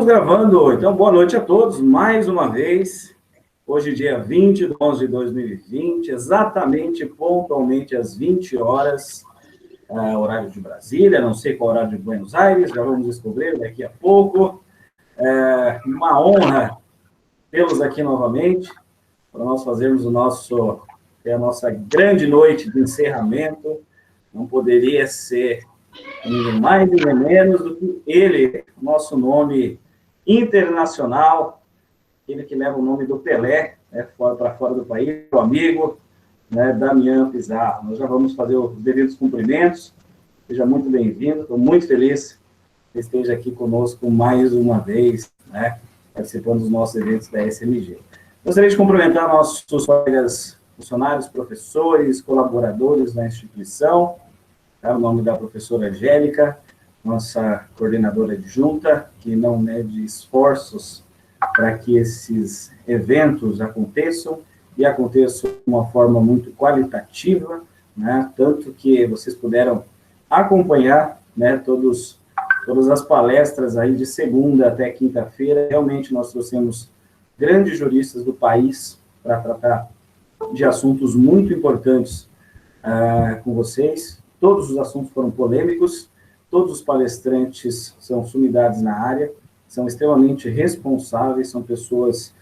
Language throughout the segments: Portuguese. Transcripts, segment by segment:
Estamos gravando, então boa noite a todos, mais uma vez. Hoje, dia 20 de 11 de 2020, exatamente, pontualmente às 20 horas, horário de Brasília, não sei qual horário de Buenos Aires, já vamos descobrir daqui a pouco. Uma honra tê-los aqui novamente, para nós fazermos a nossa grande noite de encerramento. Não poderia ser ninguém mais, ninguém menos do que ele, nosso nome internacional, ele que leva o nome do Pelé, né, para fora do país, o amigo, né, Damian Pizarro. Nós já vamos fazer os devidos cumprimentos. Seja muito bem-vindo, estou muito feliz que esteja aqui conosco mais uma vez, né, participando dos nossos eventos da SMG. Gostaria de cumprimentar nossos colegas funcionários, professores, colaboradores da instituição, o nome da professora Angélica, nossa coordenadora adjunta, que não mede esforços para que esses eventos aconteçam, e aconteçam de uma forma muito qualitativa, né? Tanto que vocês puderam acompanhar, né, todas as palestras aí de segunda até quinta-feira. Realmente nós trouxemos grandes juristas do país para tratar de assuntos muito importantes com vocês. Todos os assuntos foram polêmicos, todos os palestrantes são sumidades na área, são extremamente responsáveis, são pessoas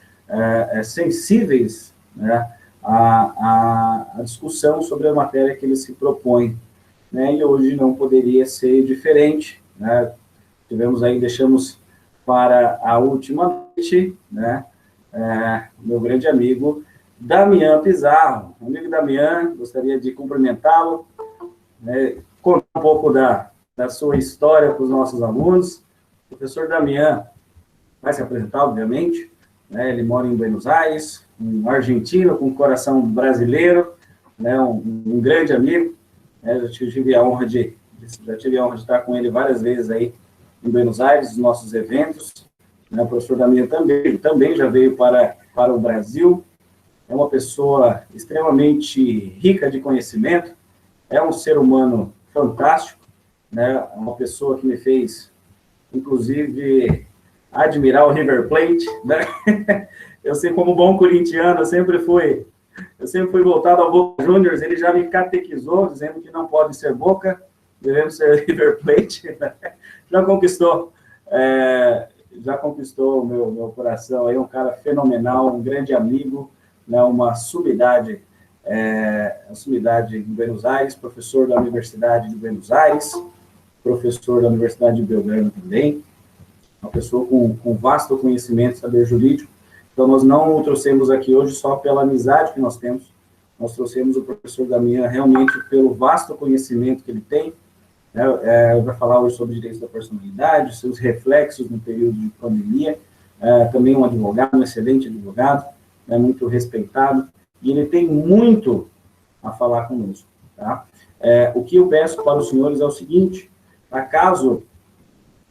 sensíveis, né, à discussão sobre a matéria que eles se propõem, né, e hoje não poderia ser diferente, né. Deixamos para a última noite, né, meu grande amigo Damian Pizarro. Amigo Damian, gostaria de cumprimentá-lo, né, contar um pouco da sua história para os nossos alunos. O professor Damian vai se apresentar, obviamente, né, ele mora em Buenos Aires, um argentino com coração brasileiro, né, um grande amigo, né, já tive a honra de estar com ele várias vezes aí em Buenos Aires, nos nossos eventos, né. O professor Damian também já veio para o Brasil, é uma pessoa extremamente rica de conhecimento, é um ser humano fantástico, né? Uma pessoa que me fez, inclusive, admirar o River Plate, né? Eu sei, como bom corintiano, eu sempre fui voltado ao Boca Juniors. Ele já me catequizou, dizendo que não pode ser Boca, devemos ser River Plate, né? Já conquistou o meu coração, é um cara fenomenal, um grande amigo, né? Uma sumidade em Buenos Aires, professor da Universidade de Buenos Aires, professor da Universidade de Belgrano também, uma pessoa com vasto conhecimento, saber jurídico. Então, nós não o trouxemos aqui hoje só pela amizade que nós temos, nós trouxemos o professor Damian realmente pelo vasto conhecimento que ele tem, né? Vai falar hoje sobre direitos da personalidade, seus reflexos no período de pandemia, também um advogado, um excelente advogado, muito respeitado, e ele tem muito a falar conosco, tá? O que eu peço para os senhores é o seguinte: caso,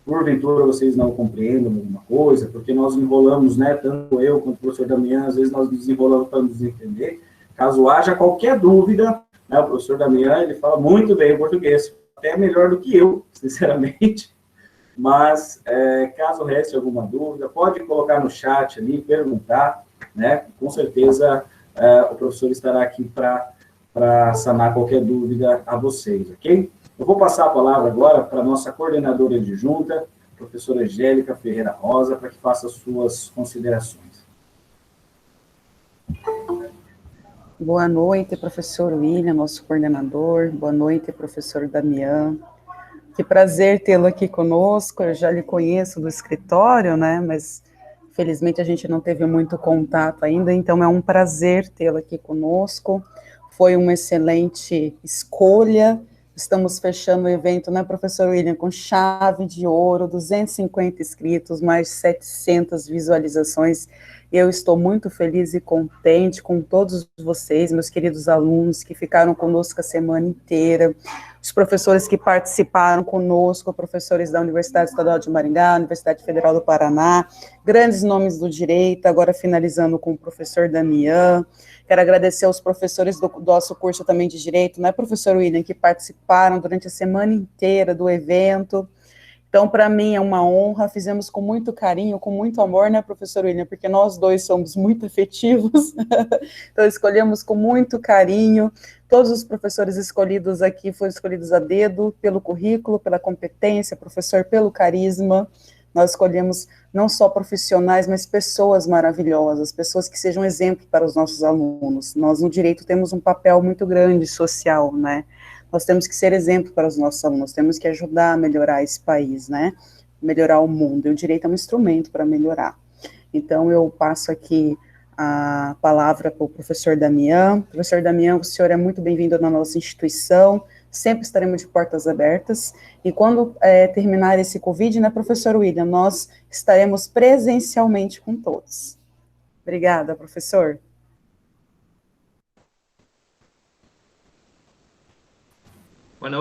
porventura, vocês não compreendam alguma coisa, porque nós enrolamos, né, tanto eu quanto o professor Damian, às vezes nós desenrolamos para nos entender. Caso haja qualquer dúvida, né, o professor Damian, ele fala muito bem o português, até melhor do que eu, sinceramente, mas caso reste alguma dúvida, pode colocar no chat ali, perguntar, né, com certeza o professor estará aqui para sanar qualquer dúvida a vocês, ok? Eu vou passar a palavra agora para a nossa coordenadora adjunta, professora Angélica Ferreira Rosa, para que faça as suas considerações. Boa noite, professor William, nosso coordenador. Boa noite, professor Damian. Que prazer tê-lo aqui conosco. Eu já lhe conheço do escritório, né, mas felizmente a gente não teve muito contato ainda, então é um prazer tê-lo aqui conosco. Foi uma excelente escolha. Estamos fechando o evento, né, professor William, com chave de ouro, 250 inscritos, mais de 700 visualizações. Eu estou muito feliz e contente com todos vocês, meus queridos alunos, que ficaram conosco a semana inteira, os professores que participaram conosco, professores da Universidade Estadual de Maringá, Universidade Federal do Paraná, grandes nomes do direito, agora finalizando com o professor Damian. Quero agradecer aos professores do nosso curso também de Direito, né, professor William, que participaram durante a semana inteira do evento. Então, para mim, é uma honra, fizemos com muito carinho, com muito amor, né, professor William, porque nós dois somos muito afetivos, então escolhemos com muito carinho, todos os professores escolhidos aqui foram escolhidos a dedo, pelo currículo, pela competência, professor, pelo carisma, nós escolhemos não só profissionais, mas pessoas maravilhosas, pessoas que sejam exemplo para os nossos alunos. Nós, no direito, temos um papel muito grande social, né? Nós temos que ser exemplo para os nossos alunos, temos que ajudar a melhorar esse país, né? Melhorar o mundo, e o direito é um instrumento para melhorar. Então, eu passo aqui a palavra para o professor Damião. Professor Damião, o senhor é muito bem-vindo na nossa instituição, sempre estaremos de portas abertas, e quando terminar esse Covid, né, professor William, nós estaremos presencialmente com todos. Obrigada, professor. Boa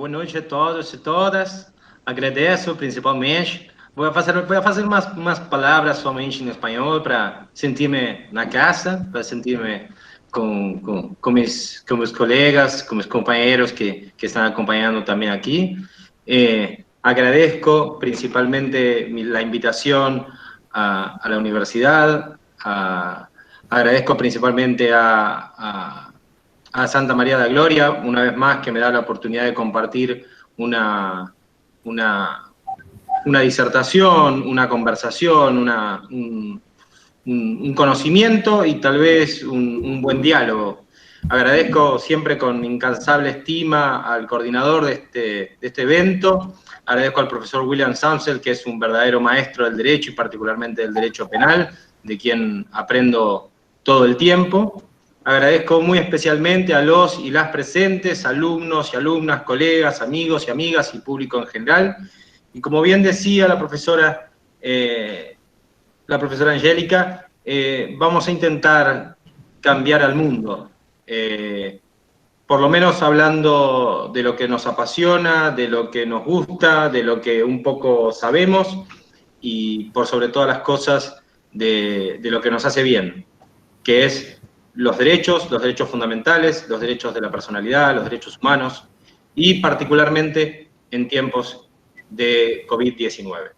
noite a todos e todas. Agradeço principalmente. Vou fazer umas palavras somente em espanhol para sentir-me na casa, para sentir-me com meus colegas, com meus companheiros que estão acompanhando também aqui. Agradeço principalmente a invitação a la universidad, agradezco principalmente a Santa María de la Gloria, una vez más, que me da la oportunidad de compartir una disertación, una conversación, un conocimiento y tal vez un buen diálogo. Agradezco siempre con incansable estima al coordinador de este evento, agradezco al profesor William Samsel, que es un verdadero maestro del derecho y particularmente del derecho penal, de quien aprendo todo el tiempo. Agradezco muy especialmente a los y las presentes, alumnos y alumnas, colegas, amigos y amigas y público en general. Y como bien decía la profesora Angélica, vamos a intentar cambiar al mundo. Por lo menos hablando de lo que nos apasiona, de lo que nos gusta, de lo que un poco sabemos y por sobre todas las cosas de lo que nos hace bien, que es los derechos fundamentales, los derechos de la personalidad, los derechos humanos, y particularmente en tiempos de COVID-19.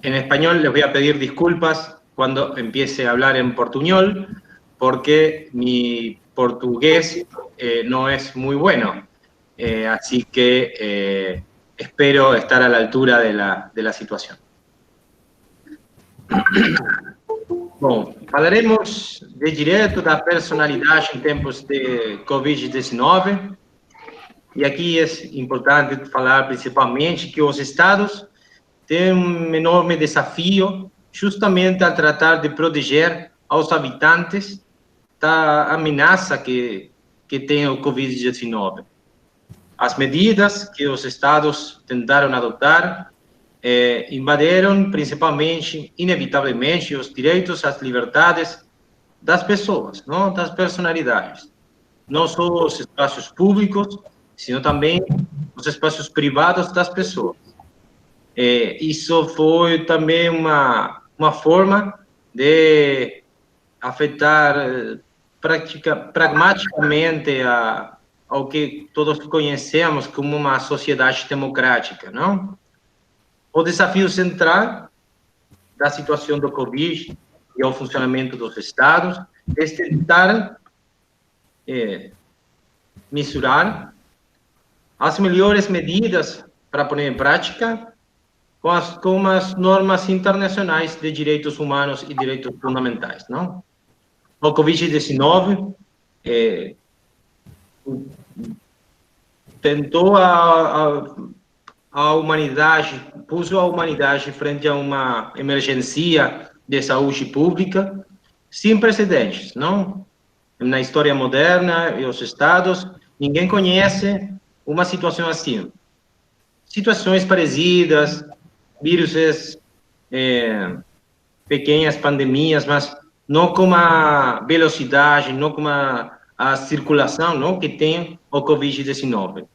En español les voy a pedir disculpas cuando empiece a hablar en portuñol, porque mi portugués no es muy bueno, así que espero estar a la altura de la situación. Bom, falaremos de direito da personalidade em tempos de Covid-19, e aqui é importante falar principalmente que os estados têm um enorme desafio justamente a tratar de proteger aos habitantes da ameaça que tem o Covid-19. As medidas que os estados tentaram adotar invadiram principalmente, inevitavelmente, os direitos, as liberdades das pessoas, não? Das personalidades. Não só os espaços públicos, sino também os espaços privados das pessoas. Isso foi também uma forma de afetar pragmaticamente ao que todos conhecemos como uma sociedade democrática, não? O desafio central da situação do Covid e ao funcionamento dos estados é tentar mensurar as melhores medidas para pôr em prática com as normas internacionais de direitos humanos e direitos fundamentais, não? O Covid-19 tentou a humanidade, pôs a humanidade frente a uma emergência de saúde pública sem precedentes, não? Na história moderna e os estados, ninguém conhece uma situação assim. Situações parecidas, vírus, pequenas pandemias, mas não com a velocidade, não com a circulação, não, que tem o Covid-19.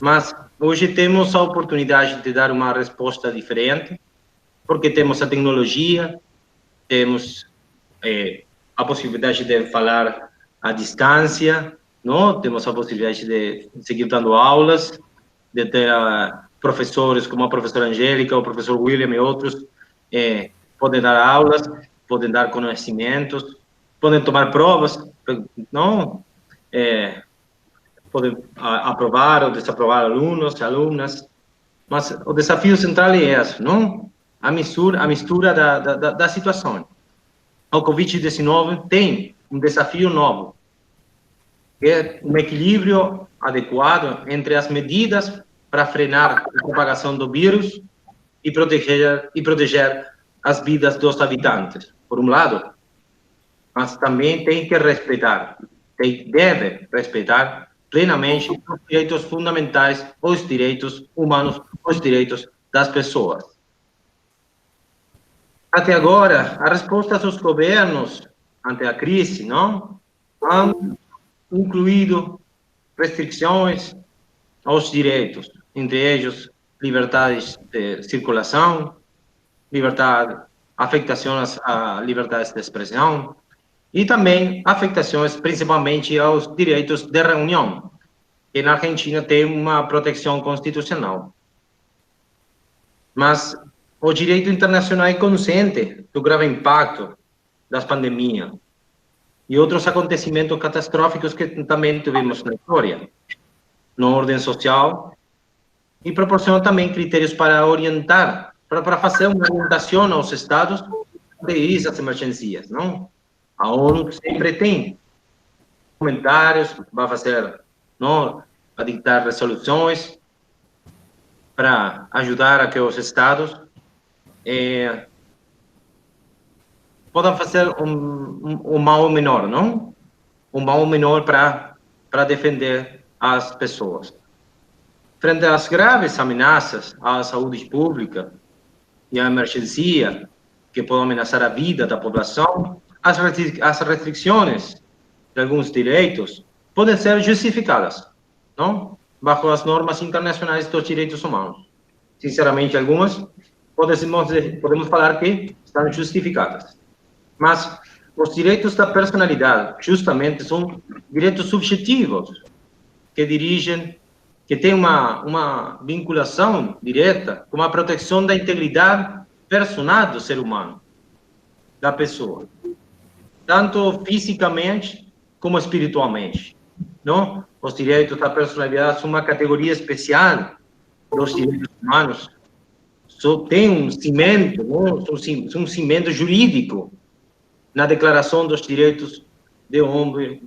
Mas hoje temos a oportunidade de dar uma resposta diferente, porque temos a tecnologia, temos a possibilidade de falar à distância, não? Temos a possibilidade de seguir dando aulas, de ter professores como a professora Angélica, o professor William e outros podem dar aulas, podem dar conhecimentos, podem tomar provas, não? Podem aprovar ou desaprovar alunos e alunas, mas o desafio central é esse, não? A mistura da situação. O Covid-19 tem um desafio novo, que é um equilíbrio adequado entre as medidas para frear a propagação do vírus e proteger as vidas dos habitantes, por um lado, mas também tem que respeitar, deve respeitar plenamente os direitos fundamentais, os direitos humanos, os direitos das pessoas. Até agora, a resposta dos governos ante a crise, não, han incluído restrições aos direitos, entre eles liberdades de circulação, afectações a liberdades de expressão e também afectações principalmente aos direitos de reunião, que na Argentina tem uma proteção constitucional. Mas o direito internacional é consciente do grave impacto das pandemias e outros acontecimentos catastróficos que também tivemos na história, na ordem social, e proporciona também critérios para orientar, para fazer uma orientação aos estados de essas emergências, não? A ONU sempre tem comentários, vai fazer, não, a dictar resoluções para ajudar a que os estados podem fazer um mal menor, não? Um mal menor para defender as pessoas. Frente às graves ameaças à saúde pública e à emergência que podem ameaçar a vida da população, as restrições de alguns direitos podem ser justificadas, não? Bajo as normas internacionais dos direitos humanos. Sinceramente, algumas podemos falar que estão justificadas. Mas os direitos da personalidade, justamente, são direitos subjetivos que têm uma vinculação direta com a proteção da integridade personal do ser humano, da pessoa, tanto fisicamente como espiritualmente, não? Os direitos da personalidade são uma categoria especial dos direitos humanos. Só tem um cimento, não? Um cimento jurídico na Declaração dos Direitos do Homem,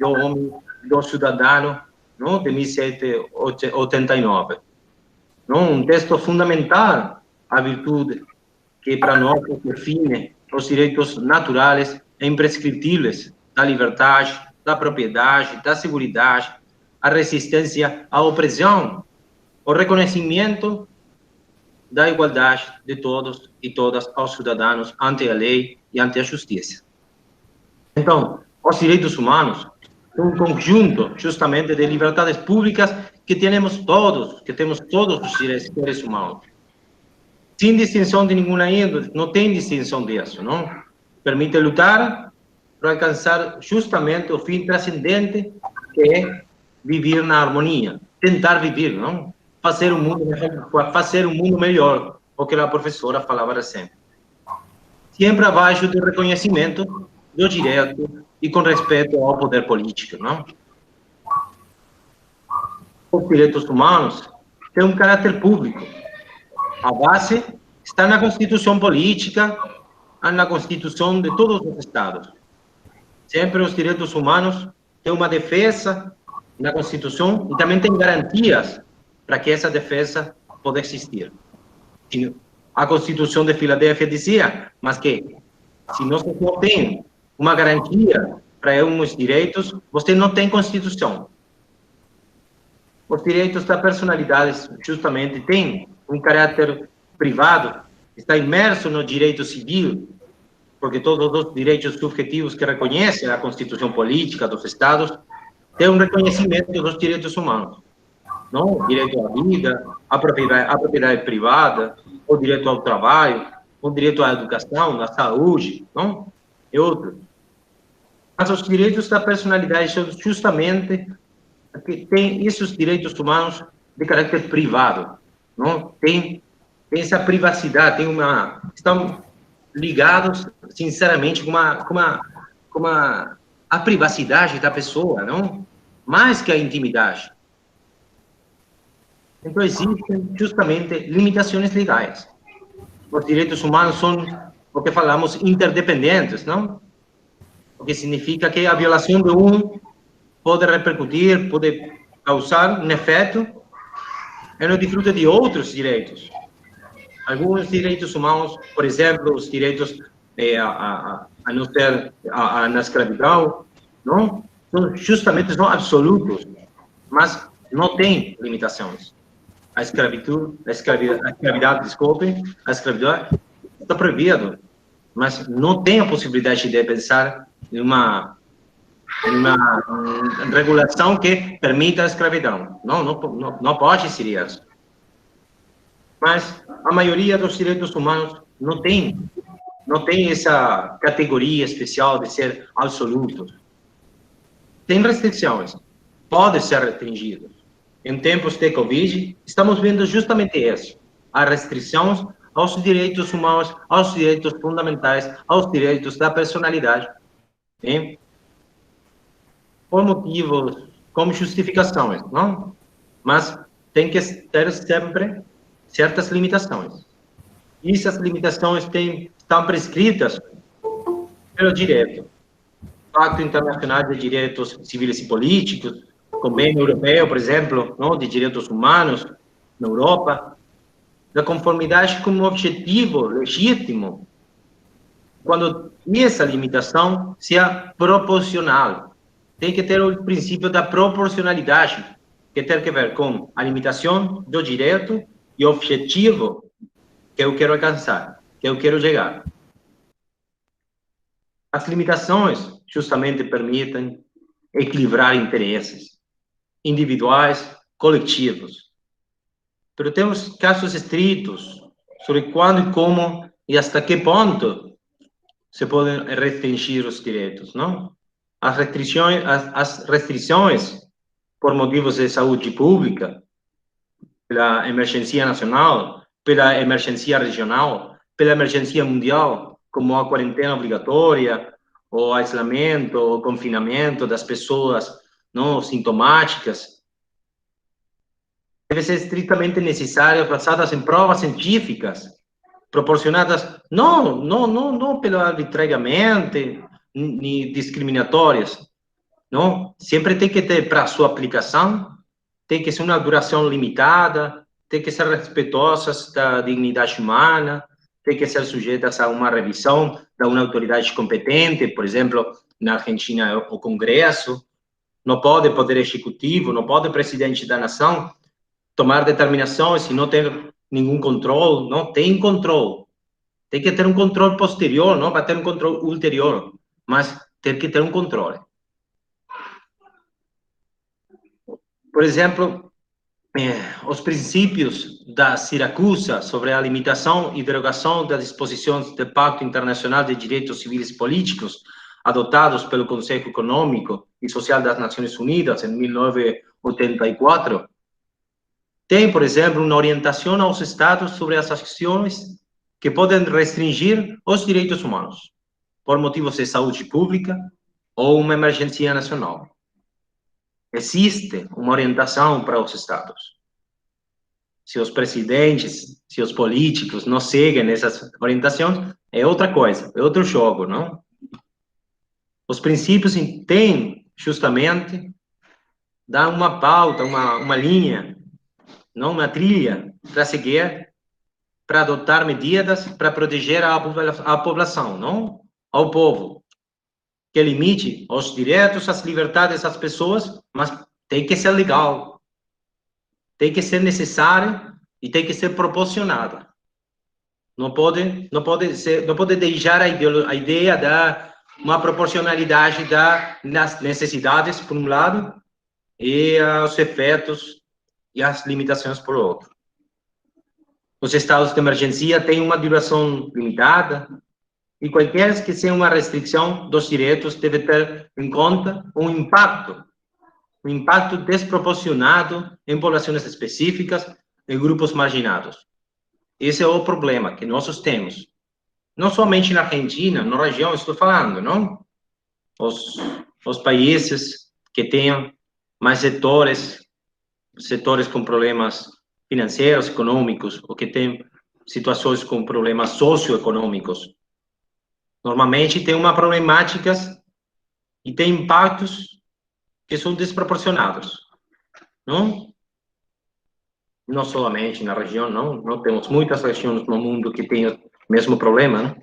do Cidadão, não? De 1789. Não? Um texto fundamental, a virtude que para nós define os direitos naturais e imprescritíveis da liberdade, da propriedade, da segurança, a resistência à opressão, o reconhecimento da igualdade de todos e todas aos cidadãos ante a lei e ante a justiça. Então, os direitos humanos são um conjunto, justamente, de liberdades públicas que temos todos os seres humanos, sem distinção de nenhuma índole, não tem distinção disso, não? Permite lutar para alcançar justamente o fim transcendente, que é viver na harmonia, tentar viver, não? Fazer um mundo melhor, o que a professora falava recente. Sempre abaixo do reconhecimento do direito e com respeito ao poder político, não? Os direitos humanos têm um caráter público. A base está na Constituição política, na Constituição de todos os estados. Sempre os direitos humanos têm uma defesa na Constituição e também têm garantias para que essa defesa possa existir. A Constituição de Filadélfia dizia, mas que se não tem uma garantia para uns direitos, você não tem Constituição. Os direitos da personalidade, justamente, têm um caráter privado, está imerso no direito civil, porque todos os direitos subjetivos que reconhece a Constituição política dos Estados têm um reconhecimento dos direitos humanos. Não? O direito à vida, à propriedade privada, o direito ao trabalho, o direito à educação, à saúde, não? E outros. Mas os direitos da personalidade são justamente que têm esses direitos humanos de caráter privado. não? Tem essa privacidade, estão ligados, sinceramente, com a privacidade da pessoa, não? Mais que a intimidade. Então, existem justamente limitações legais. Os direitos humanos são, o que falamos, interdependentes, não? O que significa que a violação de um pode repercutir, pode causar um efeito no desfrute de outros direitos. Alguns direitos humanos, por exemplo, os direitos a não ter na escravidão, não? São absolutos, mas não tem limitações. A escravidão está proibida, mas não tem a possibilidade de pensar em uma regulação que permita a escravidão. Não pode ser isso. Mas a maioria dos direitos humanos não tem essa categoria especial de ser absoluto. Tem restrições, pode ser restringido. Em tempos de Covid, estamos vendo justamente isso, as restrições aos direitos humanos, aos direitos fundamentais, aos direitos da personalidade, hein? Por motivos, como justificações, não? Mas tem que ter sempre certas limitações. E essas limitações estão prescritas pelo direito. Pacto Internacional de Direitos Civis e Políticos, Convênio Europeu, por exemplo, não, de Direitos Humanos na Europa, da conformidade com um objetivo legítimo, quando essa limitação seja proporcional. Tem que ter o princípio da proporcionalidade, que tem que ver com a limitação do direito e o objetivo que eu quero alcançar, que eu quero chegar. As limitações justamente permitem equilibrar interesses individuais, coletivos. Mas temos casos estritos sobre quando, como e até que ponto se podem restringir os direitos, não? As restrições por motivos de saúde pública, pela emergência nacional, pela emergência regional, pela emergência mundial, como a quarentena obrigatória, o isolamento, o confinamento das pessoas não sintomáticas, deve ser estritamente necessário, basadas em provas científicas, proporcionadas não pelo arbitrariamente, nem discriminatórias, não? Sempre tem que ter, para sua aplicação, tem que ser uma duração limitada, tem que ser respeitosas da dignidade humana, tem que ser sujeitas a uma revisão de uma autoridade competente, por exemplo, na Argentina, o Congresso. Não pode o Poder Executivo, não pode o presidente da nação tomar determinações se não tem nenhum controle. Não tem controle. Tem que ter um controle posterior, não vai ter um controle ulterior, mas tem que ter um controle. Por exemplo, os princípios da Siracusa sobre a limitação e derogação das disposições do Pacto Internacional de Direitos Civis e Políticos, adotados pelo Conselho Econômico e Social das Nações Unidas em 1984, tem, por exemplo, uma orientação aos Estados sobre as ações que podem restringir os direitos humanos, por motivos de saúde pública ou uma emergência nacional. Existe uma orientação para os Estados. Se os presidentes, se os políticos não seguem essas orientações, é outra coisa, é outro jogo, não? Os princípios têm, justamente, dar uma pauta, uma linha, não uma trilha para seguir, para adotar medidas para proteger a população, não? Ao povo, que limite os direitos, as liberdades das pessoas, mas tem que ser legal, tem que ser necessário e tem que ser proporcionado. Não pode deixar a ideia da uma proporcionalidade das necessidades, por um lado, e os efeitos e as limitações, por outro. Os estados de emergência têm uma duração limitada, e qualquer que seja uma restrição dos direitos deve ter em conta um impacto desproporcionado em populações específicas, e grupos marginados. Esse é o problema que nós temos. Não somente na Argentina, na região, estou falando, não? Os países que tenham mais setores com problemas financeiros, econômicos, ou que têm situações com problemas socioeconômicos, normalmente tem uma problemática e tem impactos que são desproporcionados, não? Não somente na região, não temos muitas regiões no mundo que têm o mesmo problema, não?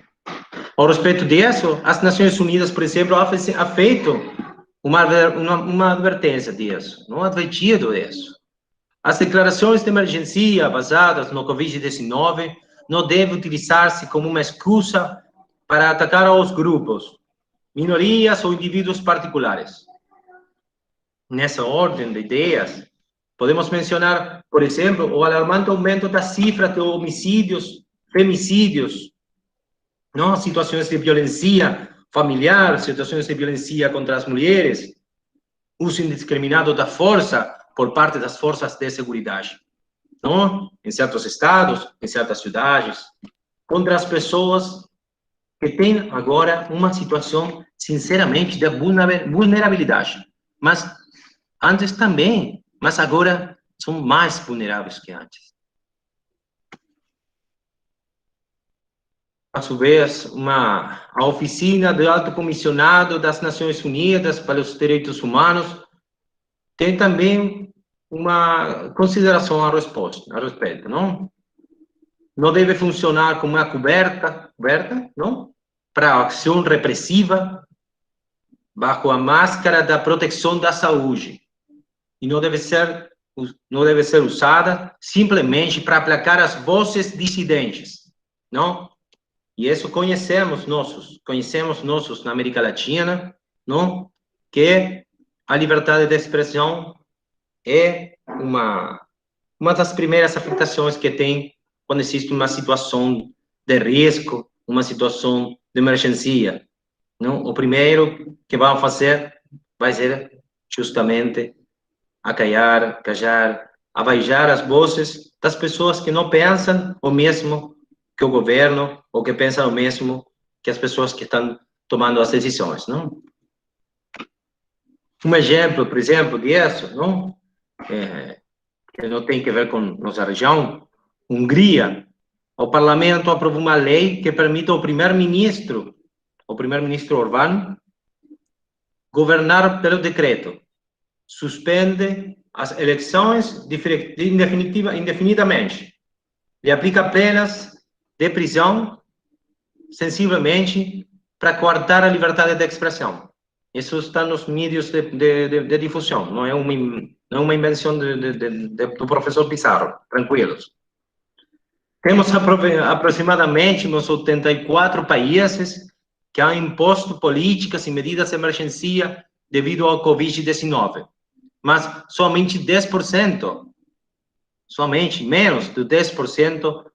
Ao respeito disso, as Nações Unidas, por exemplo, ha feito uma advertência disso, não advertido disso. As declarações de emergência baseadas no Covid-19 não devem utilizar-se como uma excusa para atacar aos grupos, minorias ou indivíduos particulares. Nessa ordem de ideias, podemos mencionar, por exemplo, o alarmante aumento da cifra de homicídios, femicídios, não? Situações de violência familiar, situações de violência contra as mulheres, uso indiscriminado da força por parte das forças de segurança, não? Em certos estados, em certas cidades, contra as pessoas que têm agora uma situação, sinceramente, de vulnerabilidade. Mas antes também, mas agora são mais vulneráveis que antes. A sua vez, a Oficina do Alto Comissionado das Nações Unidas para os Direitos Humanos tem também uma consideração a respeito, não? Não deve funcionar como uma coberta, não? Para a ação repressiva, bajo a máscara da proteção da saúde. E não deve ser usada simplesmente para aplacar as vozes dissidentes, não? E isso conhecemos nossos na América Latina, não? Que a liberdade de expressão é uma das primeiras afetações que tem quando existe uma situação de risco, uma situação de emergência, não? O primeiro que vão fazer vai ser justamente acallar, abaijar as vozes das pessoas que não pensam o mesmo que o governo, ou que pensam o mesmo que as pessoas que estão tomando as decisões, não? Um exemplo, por exemplo, disso, não? Que não tem que ver com nossa região, Hungria, o parlamento aprovou uma lei que permite ao primeiro-ministro Orbán, governar pelo decreto, suspende as eleições indefinidamente, lhe aplica penas de prisão, sensivelmente, para coartar a liberdade de expressão. Isso está nos meios de difusão, não é uma invenção do professor Pizarro, tranquilos. Temos aproximadamente uns 84 países que han imposto políticas e medidas de emergência devido ao Covid-19, mas somente 10%, somente menos de 10%,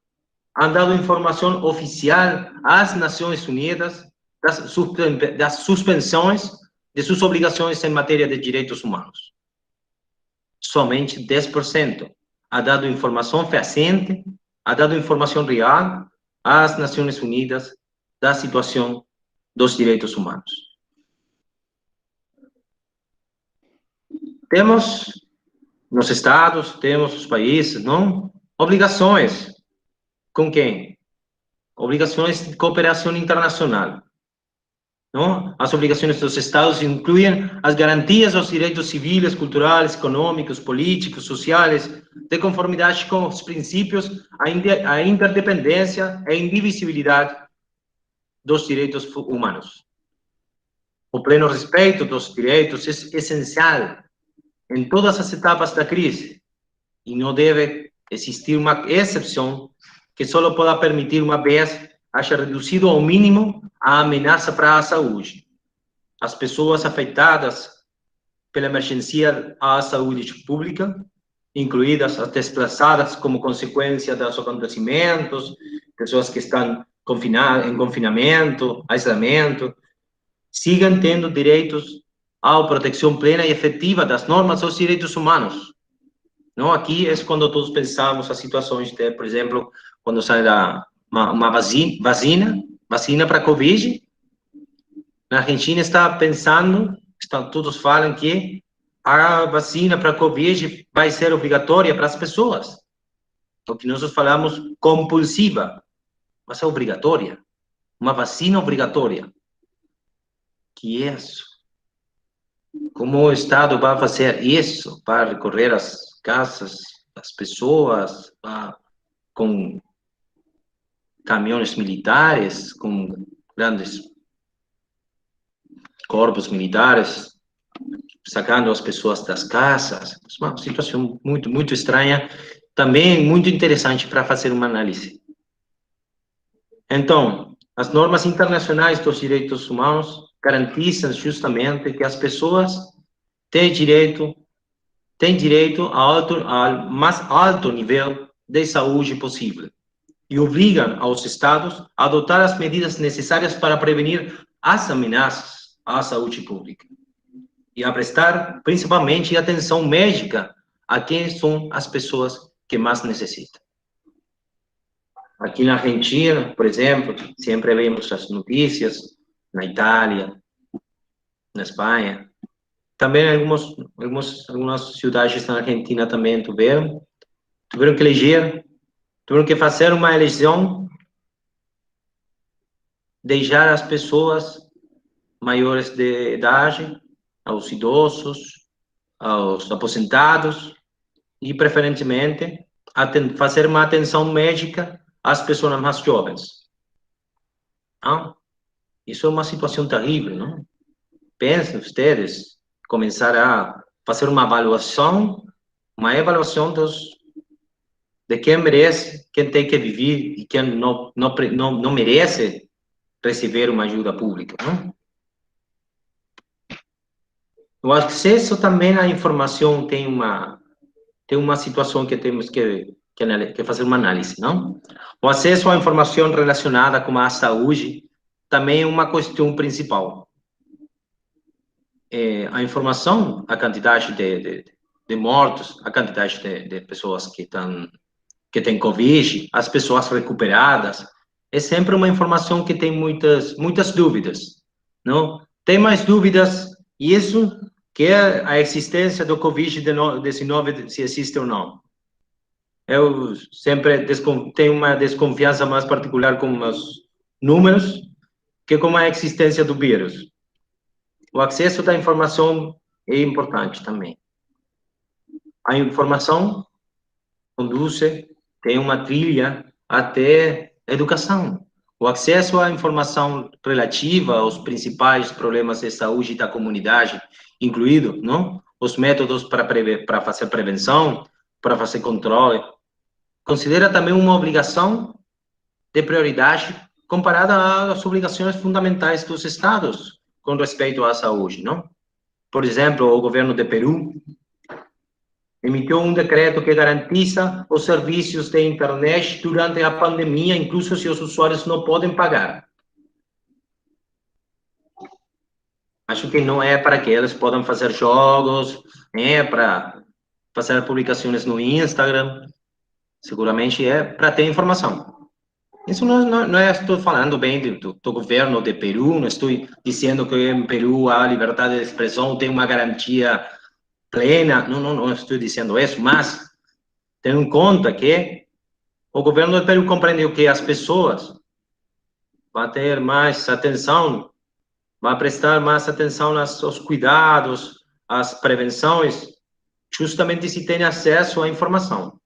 han dado informação oficial às Nações Unidas das suspensões de suas obrigações em matéria de direitos humanos. Somente 10% ha dado informação fehaciente, ha dado informação real às Nações Unidas da situação dos direitos humanos. Temos nos estados, temos os países, não? Obrigações. Com quem? Obrigações de cooperação internacional. Não? As obrigações dos estados incluem as garantias aos direitos civis, culturais, econômicos, políticos, sociais, de conformidade com os princípios, a interdependência e a indivisibilidade dos direitos humanos. O pleno respeito dos direitos é essencial em todas as etapas da crise e não deve existir uma exceção que só possa permitir uma vez haja reduzido ao mínimo a ameaça para a saúde. As pessoas afetadas pela emergência à saúde pública, incluídas as desplaçadas como consequência dos acontecimentos, pessoas que estão em confinamento, isolamento, sigam tendo direitos à proteção plena e efetiva das normas dos direitos humanos. Não, aqui é quando todos pensamos as situações de, por exemplo, quando sai uma vacina para Covid, na Argentina está pensando, todos falam que a vacina para Covid vai ser obrigatória para as pessoas. O que nós falamos compulsiva, mas é obrigatória. Uma vacina obrigatória. Que é isso? Como o Estado vai fazer isso? Vai recorrer às casas das pessoas, com caminhões militares, com grandes corpos militares, sacando as pessoas das casas. É uma situação muito, muito estranha, também muito interessante para fazer uma análise. Então, as normas internacionais dos direitos humanos garantizem justamente que as pessoas têm direito ao mais alto nível de saúde possível e obrigam aos estados a adotar as medidas necessárias para prevenir as ameaças à saúde pública e a prestar, principalmente, atenção médica a quem são as pessoas que mais necessitam. Aqui na Argentina, por exemplo, sempre vemos as notícias, na Itália, na Espanha, também algumas cidades na Argentina também tiveram que eleger, tiveram que fazer uma eleição, deixar as pessoas maiores de idade, aos idosos, aos aposentados, e preferentemente fazer uma atenção médica às pessoas mais jovens. Não? Isso é uma situação terrível, não? Pensem vocês, começar a fazer uma avaliação de quem merece, quem tem que viver e quem não merece receber uma ajuda pública, não? O acesso também à informação tem uma situação que temos que fazer uma análise, não? O acesso à informação relacionada com a saúde também é uma questão principal. A informação, a quantidade de mortos, a quantidade de pessoas que têm Covid, as pessoas recuperadas, é sempre uma informação que tem muitas dúvidas, não? Tem mais dúvidas, isso que é a existência do Covid-19, se existe ou não. Eu sempre tenho uma desconfiança mais particular com os números que com a existência do vírus. O acesso da informação é importante também. A informação tem uma trilha até a educação. O acesso à informação relativa aos principais problemas de saúde da comunidade, incluído, não? Os métodos para fazer prevenção, para fazer controle, considera também uma obrigação de prioridade comparada às obrigações fundamentais dos estados com respeito à saúde, não? Por exemplo, o governo de Peru emitiu um decreto que garantiza os serviços de internet durante a pandemia, incluso se os usuários não podem pagar. Acho que não é para que eles possam fazer jogos, para fazer publicações no Instagram. Seguramente é para ter informação. Isso não estou falando bem do governo de Peru, não estou dizendo que em Peru a liberdade de expressão tem uma garantia plena, não estou dizendo isso, mas tenho em conta que o governo do Peru compreendeu que as pessoas vão ter mais atenção, vão prestar mais atenção aos cuidados, às prevenções, justamente se tem acesso à informação.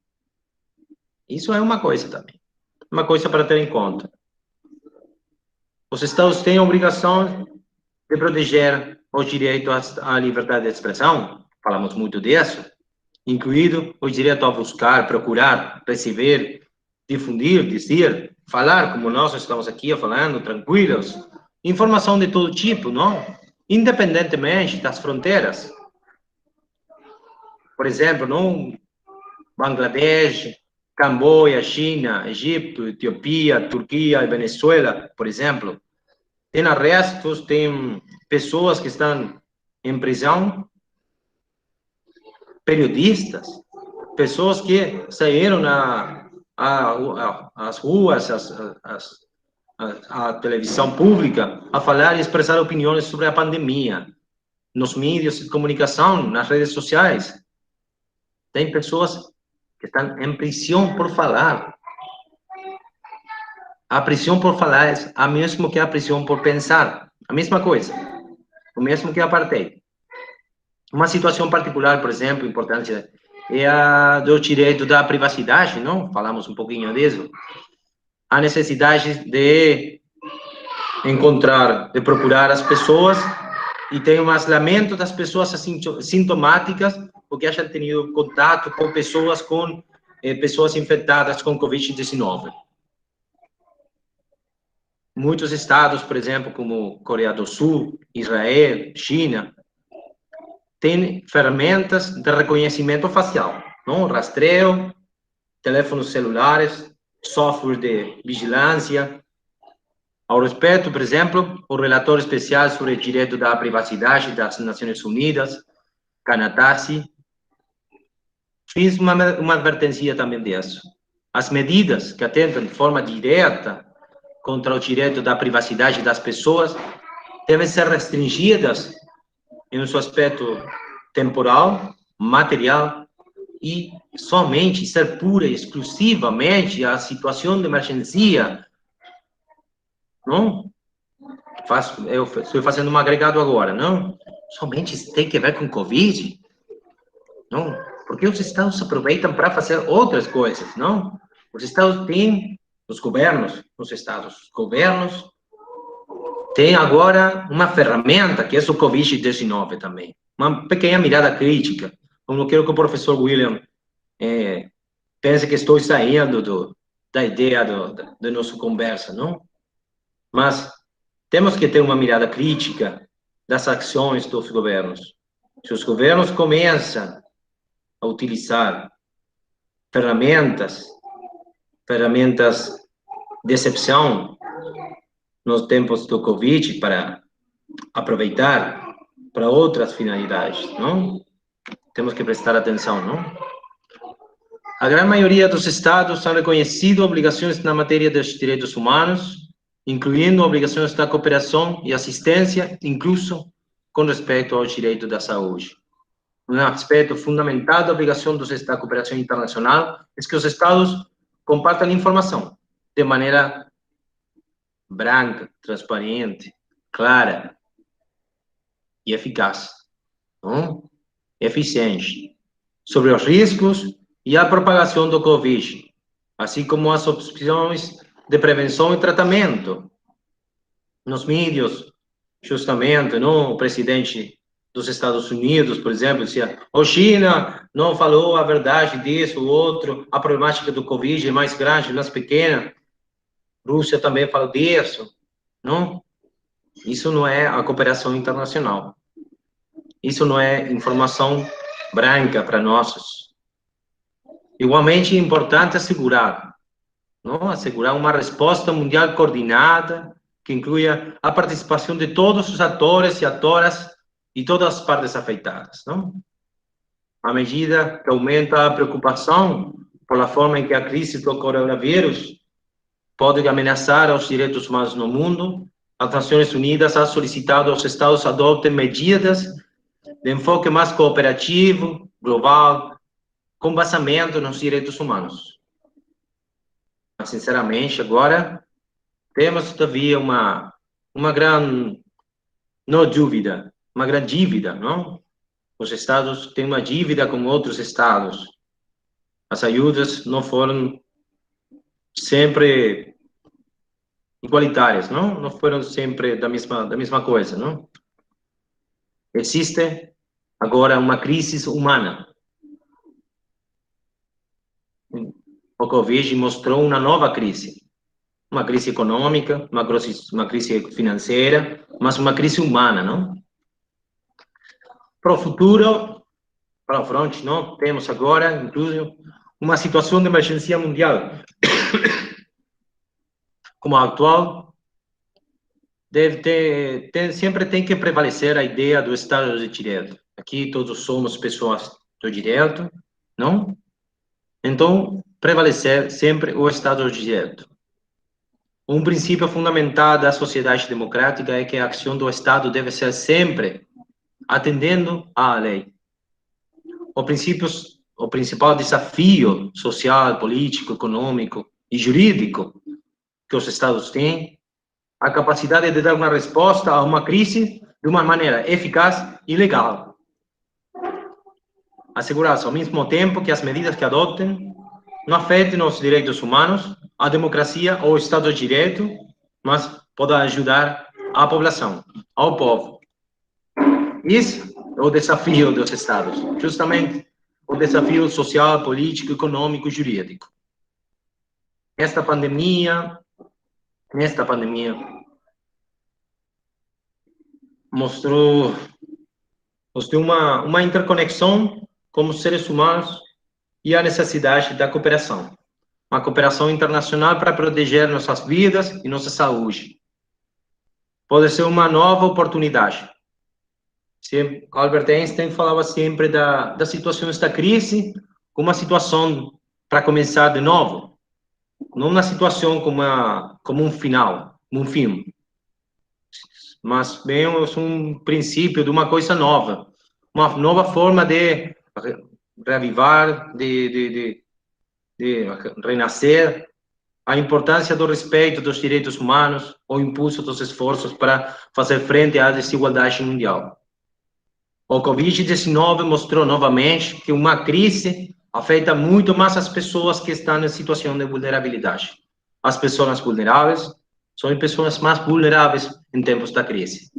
Isso é uma coisa também, uma coisa para ter em conta. Os estados têm a obrigação de proteger os direitos à liberdade de expressão, falamos muito disso, incluído o direito a buscar, procurar, receber, difundir, dizer, falar, como nós estamos aqui falando, tranquilos, informação de todo tipo, não? Independentemente das fronteiras. Por exemplo, não? Bangladesh, Camboja, China, Egito, Etiópia, Turquia e Venezuela, por exemplo, tem arrestos, tem pessoas que estão em prisão, periodistas, pessoas que saíram às ruas, a televisão pública, a falar e expressar opiniões sobre a pandemia, nos meios de comunicação, nas redes sociais. Tem pessoas que estão em prisão por falar. A prisão por falar é a mesma que a prisão por pensar. A mesma coisa. O mesmo que a apartheid. Uma situação particular, por exemplo, importante, é a do direito da privacidade, não? Falamos um pouquinho disso. A necessidade de encontrar, de procurar as pessoas, e tem um lamento das pessoas sintomáticas, porque acham tenido contato com pessoas infectadas com Covid-19. Muitos estados, por exemplo, como Coreia do Sul, Israel, China, têm ferramentas de reconhecimento facial, não? Rastreio, teléfonos celulares, software de vigilância. Ao respeito, por exemplo, o relator especial sobre o direito da privacidade das Nações Unidas, Kanatasi, fez uma advertência também disso. As medidas que atentam de forma direta contra o direito da privacidade das pessoas devem ser restringidas em seu aspecto temporal, material, e somente ser pura e exclusivamente a situação de emergência. Não? Eu estou fazendo um agregado agora, não? Somente tem que ver com Covid? Não? Porque os estados aproveitam para fazer outras coisas, não? Os estados têm, os governos têm agora uma ferramenta, que é o Covid-19 também. Uma pequena mirada crítica. Eu não quero que o professor William pense que estou saindo da ideia da nossa conversa, não? Mas temos que ter uma mirada crítica das ações dos governos. Se os governos começam a utilizar ferramentas de exceção nos tempos do Covid para aproveitar para outras finalidades, não? Temos que prestar atenção, não? A grande maioria dos estados han reconhecido obrigações na matéria dos direitos humanos, incluindo obrigações da cooperação e assistência, incluso com respeito ao direito da saúde. Um aspecto fundamental da obrigação da cooperação internacional é que os estados compartam informação de maneira branca, transparente, clara e eficaz, não? Eficiente, sobre os riscos e a propagação do Covid, assim como as opções de prevenção e tratamento. Nos mídias, justamente, não? O presidente dos Estados Unidos, por exemplo, dizia: a China não falou a verdade disso, o outro, a problemática do Covid é mais grande, mais pequena. Rússia também fala disso, não? Isso não é a cooperação internacional. Isso não é informação branca para nós. Igualmente é importante assegurar uma resposta mundial coordenada que inclua a participação de todos os atores e atoras e todas as partes afetadas, não? À medida que aumenta a preocupação pela forma em que a crise do coronavírus pode ameaçar os direitos humanos no mundo, as Nações Unidas ha solicitado aos estados adotem medidas de enfoque mais cooperativo, global, com basamento nos direitos humanos. Mas, sinceramente, agora temos, todavia, uma grande, não dúvida, uma grande dívida, não? Os estados têm uma dívida com outros estados. As ajudas não foram sempre igualitárias, não? Não foram sempre da mesma coisa, não? Existe agora uma crise humana. O Covid mostrou uma nova crise econômica, uma crise financeira, mas uma crise humana, não? Para o futuro, para o frente, não? Temos agora, inclusive, uma situação de emergência mundial como a atual. Sempre tem que prevalecer a ideia do Estado de Direito. Aqui todos somos pessoas do direito, não? Então, prevalecer sempre o Estado de Direito. Um princípio fundamental da sociedade democrática é que a ação do Estado deve ser sempre atendendo à lei. O principal desafio social, político, econômico e jurídico que os Estados têm, a capacidade de dar uma resposta a uma crise de uma maneira eficaz e legal. Assegurar-se ao mesmo tempo que as medidas que adotem não afetem os direitos humanos, a democracia ou o Estado de Direito, mas podem ajudar a população, ao povo. Isso é o desafio dos Estados, justamente o desafio social, político, econômico e jurídico. Nesta pandemia, mostrou uma interconexão como seres humanos e a necessidade da cooperação. Uma cooperação internacional para proteger nossas vidas e nossa saúde. Pode ser uma nova oportunidade. Albert Einstein falava sempre da situação da crise como uma situação para começar de novo. Não uma situação como um final, um fim. Mas bem, é um princípio de uma coisa nova. Uma nova forma de reavivar, de renascer, a importância do respeito dos direitos humanos, o impulso dos esforços para fazer frente à desigualdade mundial. O Covid-19 mostrou novamente que uma crise afeta muito mais as pessoas que estão em situação de vulnerabilidade. As pessoas vulneráveis são as pessoas mais vulneráveis em tempos da crise.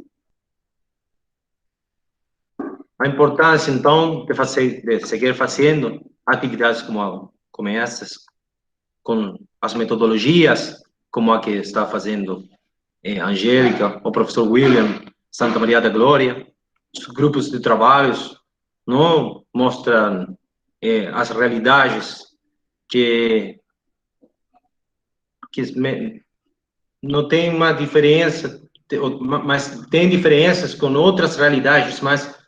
A importância, então, de seguir fazendo atividades como essas, com as metodologias, como a que está fazendo Angélica, o professor William, Santa Maria da Glória, os grupos de trabalhos, não mostram as realidades que não tem uma diferença, mas tem diferenças com outras realidades, mas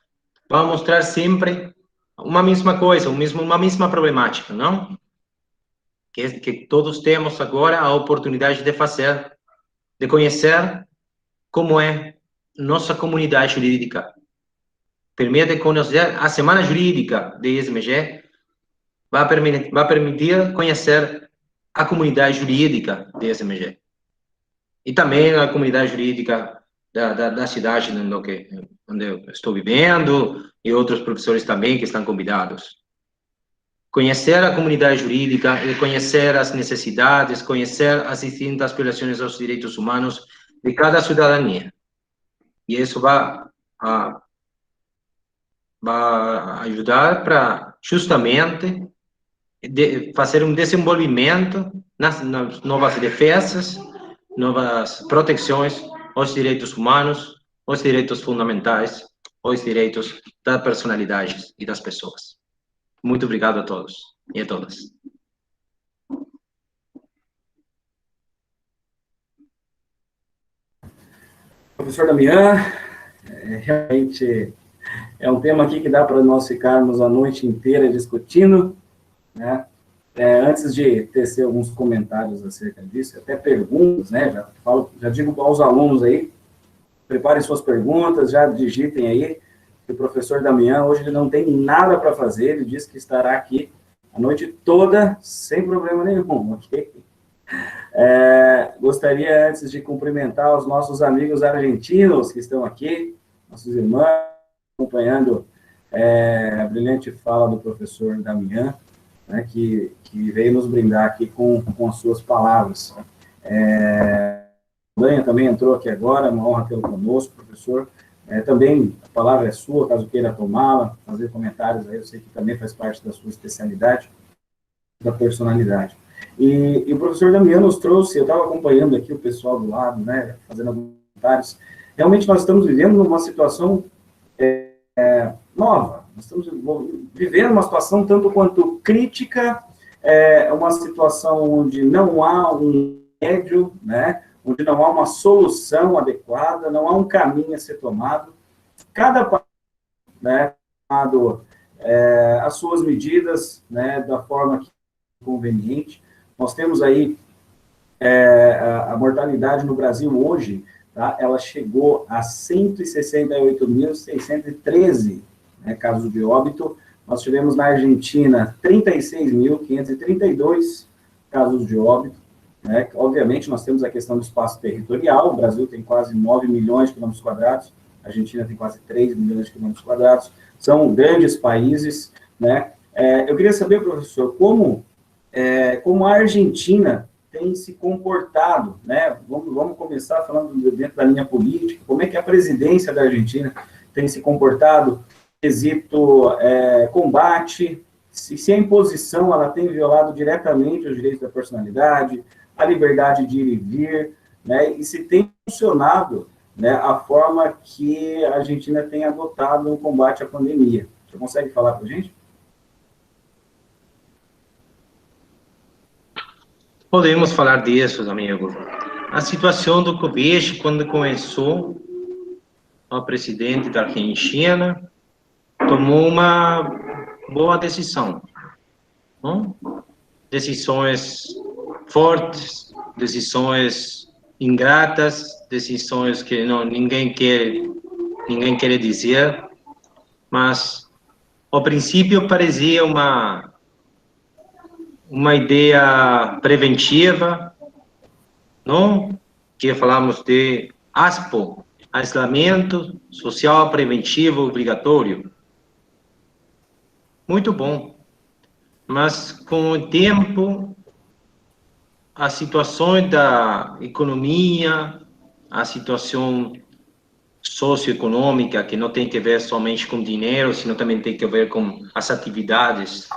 vai mostrar sempre uma mesma coisa, uma mesma problemática, não? Que todos temos agora a oportunidade de fazer, de conhecer como é nossa comunidade jurídica. Permite conhecer a semana jurídica de ISMG, vai permitir conhecer a comunidade jurídica de ISMG. E também a comunidade jurídica da cidade onde eu estou vivendo, e outros professores também que estão convidados. Conhecer a comunidade jurídica, conhecer as necessidades, conhecer as distintas violações aos direitos humanos de cada cidadania. E isso vai ajudar para, justamente, fazer um desenvolvimento nas novas defesas, novas proteções aos direitos humanos, aos direitos fundamentais, aos direitos das personalidades e das pessoas. Muito obrigado a todos e a todas. Professor Damian, realmente é um tema aqui que dá para nós ficarmos a noite inteira discutindo, né? Antes de tecer alguns comentários acerca disso, até perguntas, né? Já digo aos alunos aí, preparem suas perguntas, já digitem aí, que o professor Damian hoje ele não tem nada para fazer, ele disse que estará aqui a noite toda, sem problema nenhum, ok? Gostaria, antes de cumprimentar os nossos amigos argentinos que estão aqui, nossos irmãos, acompanhando a brilhante fala do professor Damian, né, que veio nos brindar aqui com as suas palavras. O Danha também entrou aqui agora, uma honra tê-lo conosco, professor. Também a palavra é sua, caso queira tomá-la, fazer comentários aí, eu sei que também faz parte da sua especialidade, da personalidade. E o professor Damian nos trouxe, eu estava acompanhando aqui o pessoal do lado, né, fazendo alguns comentários. Realmente nós estamos vivendo uma situação nova, nós estamos vivendo uma situação tanto quanto crítica, uma situação onde não há um médio, né, onde não há uma solução adequada, não há um caminho a ser tomado. Cada país, né, tomado as suas medidas, né, da forma que inconveniente. Nós temos aí a mortalidade no Brasil hoje, tá? Ela chegou a 168.613, né, casos de óbito. Nós tivemos na Argentina 36.532 casos de óbito. Né? Obviamente, nós temos a questão do espaço territorial. O Brasil tem quase 9 milhões de quilômetros quadrados, a Argentina tem quase 3 milhões de quilômetros quadrados. São grandes países. Né? Eu queria saber, professor, como a Argentina tem se comportado, né? Vamos começar falando dentro da linha política, como é que a presidência da Argentina tem se comportado, quesito combate, se a imposição ela tem violado diretamente os direitos da personalidade, a liberdade de ir e vir, né? E se tem funcionado, né, a forma que a Argentina tem adotado no combate à pandemia. Você consegue falar para a gente? Podemos falar disso, amigo. A situação do Covid, quando começou, o presidente da Argentina tomou uma boa decisão. Não? Decisões fortes, decisões ingratas, decisões que ninguém quer dizer, mas ao princípio parecia uma ideia preventiva, não? Que falamos de ASPO, isolamento social preventivo obrigatório. Muito bom, mas com o tempo, as situações da economia, a situação socioeconômica, que não tem que ver somente com dinheiro, senão também tem que ver com as atividades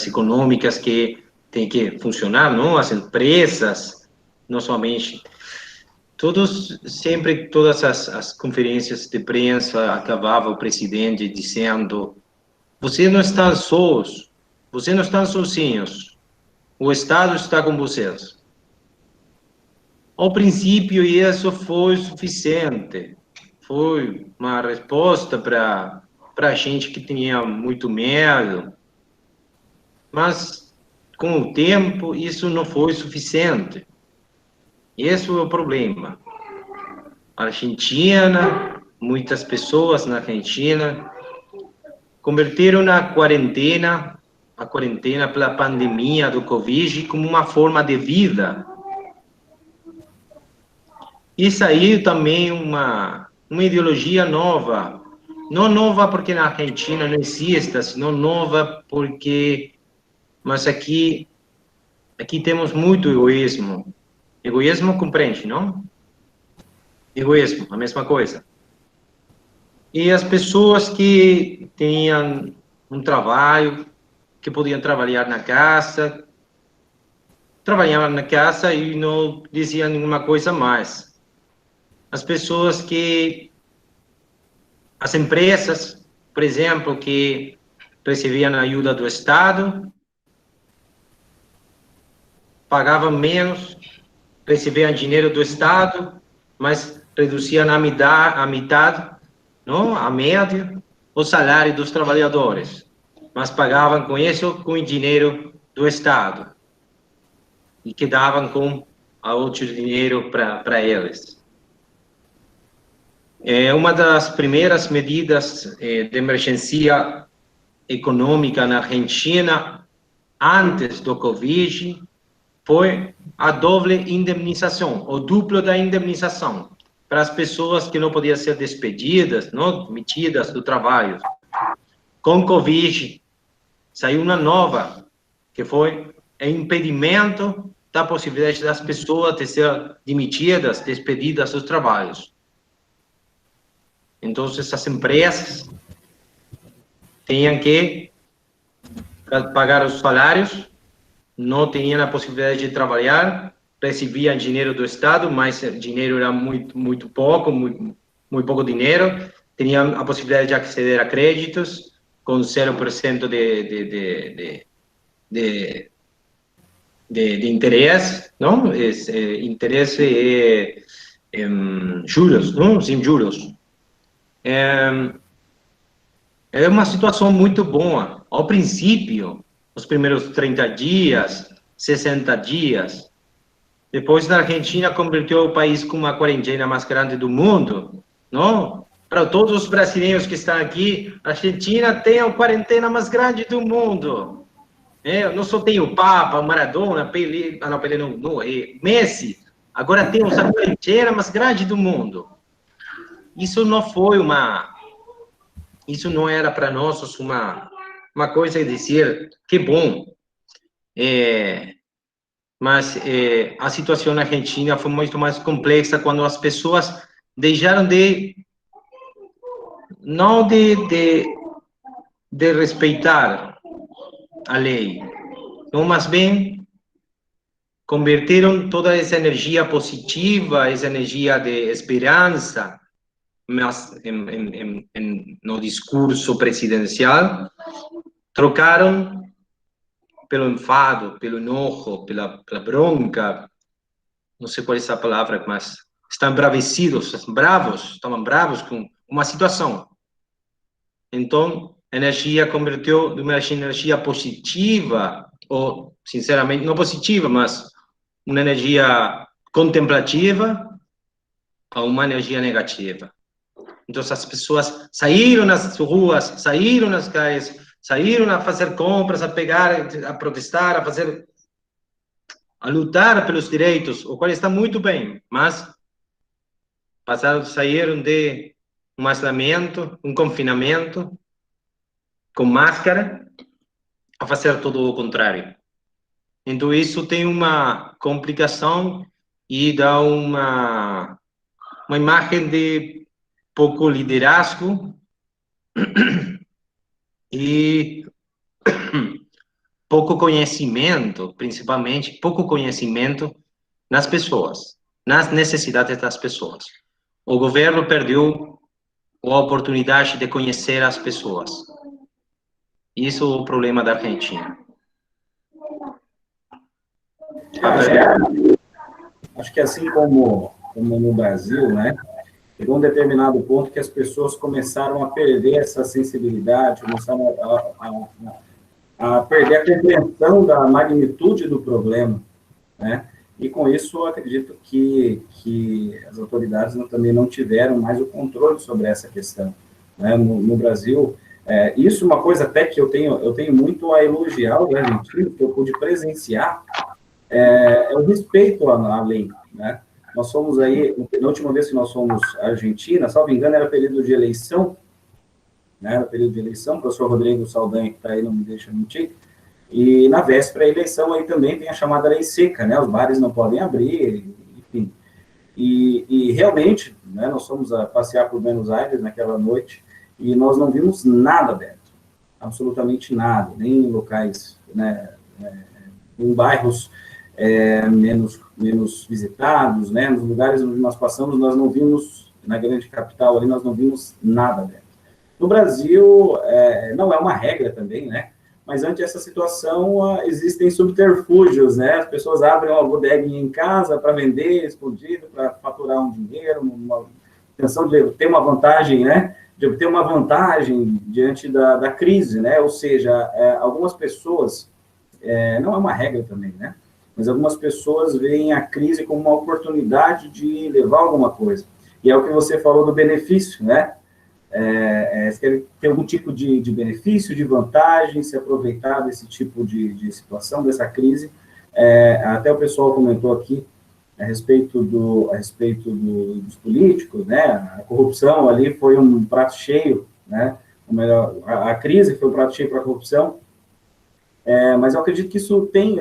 econômicas que tem que funcionar, não? As empresas, não somente. Todas as conferências de imprensa acabava o presidente dizendo: vocês não estão sós, vocês não estão sozinhos, o Estado está com vocês. Ao princípio, isso foi suficiente, foi uma resposta para a gente que tinha muito medo, mas com o tempo isso não foi suficiente. Esse é o problema. A Argentina, muitas pessoas na Argentina converteram a quarentena pela pandemia do Covid como uma forma de vida. E saiu também uma ideologia nova. Não nova porque na Argentina não existe, senão nova porque... Mas aqui temos muito egoísmo. Egoísmo compreende, não? Egoísmo, a mesma coisa. E as pessoas que tinham um trabalho, que podiam trabalhar na casa, trabalhavam na casa e não diziam nenhuma coisa mais. As pessoas que... As empresas, por exemplo, que recebiam ajuda do Estado, pagavam menos, recebiam dinheiro do Estado, mas reduziam a metade, não? A média, o salário dos trabalhadores, mas pagavam com isso com o dinheiro do Estado e que davam com outro dinheiro para eles. Uma das primeiras medidas de emergência econômica na Argentina, antes do Covid, foi a doble indemnização, o duplo da indemnização, para as pessoas que não podiam ser despedidas, não demitidas do trabalho. Com Covid, saiu uma nova, que foi o impedimento da possibilidade das pessoas de ser demitidas, despedidas dos trabalhos. Então, essas empresas tinham que pagar os salários, não tinham a possibilidade de trabalhar, recebiam dinheiro do Estado, mas o dinheiro era muito pouco, muito pouco dinheiro, tinham a possibilidade de aceder a créditos com 0% de interesse, não? Interesse juros, não? Sem juros. É uma situação muito boa. Ao princípio, os primeiros 30 dias, 60 dias, depois na Argentina converteu o país com uma quarentena mais grande do mundo, não? Para todos os brasileiros que estão aqui, a Argentina tem a quarentena mais grande do mundo. Não só tem o Papa, o Maradona, Pelé, Messi, agora temos a quarentena mais grande do mundo. Isso não foi isso não era para nós uma coisa a dizer, que bom. Mas a situação na Argentina foi muito mais complexa quando as pessoas deixaram não de respeitar a lei, não, mas bem converteram toda essa energia positiva, essa energia de esperança, mas no discurso presidencial, trocaram pelo enfado, pelo enojo, pela bronca, não sei qual é essa palavra, mas estão estavam bravos com uma situação. Então, a energia converteu de uma energia positiva, ou, sinceramente, não positiva, mas uma energia contemplativa, a uma energia negativa. Então, as pessoas saíram nas ruas, saíram nas casas, saíram a fazer compras, a protestar, a lutar pelos direitos, o qual está muito bem, mas saíram de um isolamento, um confinamento, com máscara, a fazer todo o contrário. Então, isso tem uma complicação e dá uma imagem de pouco liderazgo e pouco conhecimento, principalmente pouco conhecimento nas pessoas, nas necessidades das pessoas. O governo perdeu a oportunidade de conhecer as pessoas. Isso é o problema da Argentina. Acho que assim como no Brasil, né, chegou um determinado ponto que as pessoas começaram a perder essa sensibilidade, começaram a perder a compreensão da magnitude do problema, né? E com isso, eu acredito que as autoridades também não tiveram mais o controle sobre essa questão, né? No Brasil, isso é uma coisa até que eu tenho muito a elogiar o argentino, que eu pude presenciar, é o respeito à lei, né? Nós fomos aí, na última vez que nós fomos à Argentina, salvo engano, era período de eleição, né? Era período de eleição, o professor Rodrigo Saldanha, que está aí, não me deixa mentir, e na véspera da eleição aí também tem a chamada lei seca, né? Os bares não podem abrir, enfim. E realmente, né, nós fomos a passear por Buenos Aires naquela noite e nós não vimos nada aberto, absolutamente nada, nem em locais, né, em bairros menos visitados, né, nos lugares onde nós passamos, nós não vimos, na grande capital ali, nós não vimos nada aberto. No Brasil, não é uma regra também, né, mas ante essa situação, existem subterfúgios, né, as pessoas abrem uma bodeguinha em casa para vender, escondido, para faturar um dinheiro, uma intenção de ter uma vantagem, né, de obter uma vantagem diante da crise, né, ou seja, algumas pessoas, não é uma regra também, né, mas algumas pessoas veem a crise como uma oportunidade de levar alguma coisa. E é o que você falou do benefício, né? Você quer ter algum tipo de benefício, de vantagem, se aproveitar desse tipo de situação, dessa crise. Até o pessoal comentou aqui a respeito dos políticos, né? A corrupção ali foi um prato cheio, né? Ou melhor, a crise foi um prato cheio para a corrupção. Mas eu acredito que isso tem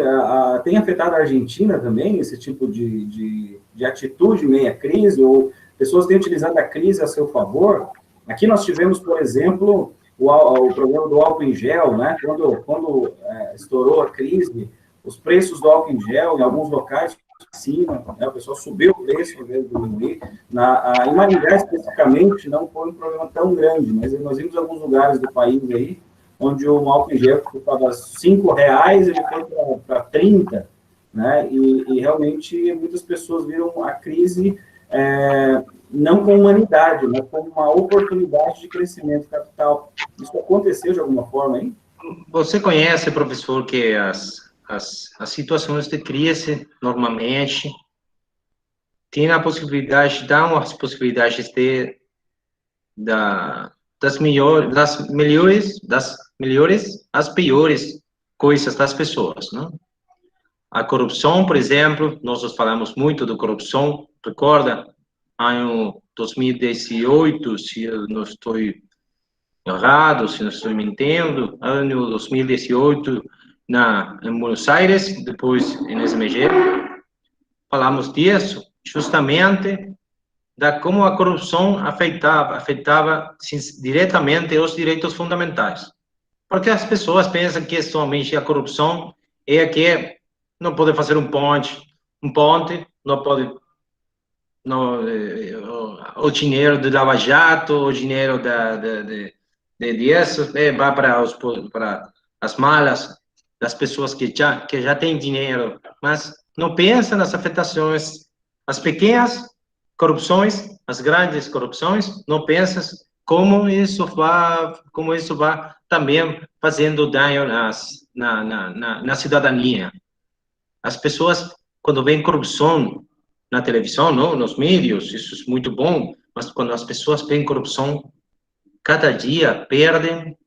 afetado a Argentina também, esse tipo de atitude meia crise, ou pessoas têm utilizado a crise a seu favor. Aqui nós tivemos, por exemplo, o problema do álcool em gel, né? Quando estourou a crise, os preços do álcool em gel, em alguns locais, acima, né? O pessoal subiu o preço, ao invés de diminuir. Em Maringá, especificamente, não foi um problema tão grande, mas nós vimos alguns lugares do país aí, onde o álcool em gel custava R$5, ele foi para 30, né? E realmente muitas pessoas viram a crise não com humanidade, mas como uma oportunidade de crescimento capital. Isso aconteceu de alguma forma aí? Você conhece, professor, que as situações de crise, normalmente, têm a possibilidade, dão as possibilidades das melhores às piores coisas das pessoas, não? A corrupção, por exemplo, nós falamos muito de corrupção, recorda? Ano 2018, se eu não estou errado, se não estou mentindo, ano 2018, em Buenos Aires, depois em SMG, falamos disso, justamente da como a corrupção afetava diretamente os direitos fundamentais. Porque as pessoas pensam que somente a corrupção é que não pode fazer um ponte, não pode, o dinheiro do Lava Jato, o dinheiro disso, vai para as malas das pessoas que já têm dinheiro, mas não pensam nas afetações, as pequenas corrupções, as grandes corrupções, não pensam como isso vai também fazendo dano na cidadania. As pessoas, quando veem corrupção na televisão, não, nos mídias, isso é muito bom, mas quando as pessoas veem corrupção, cada dia perdem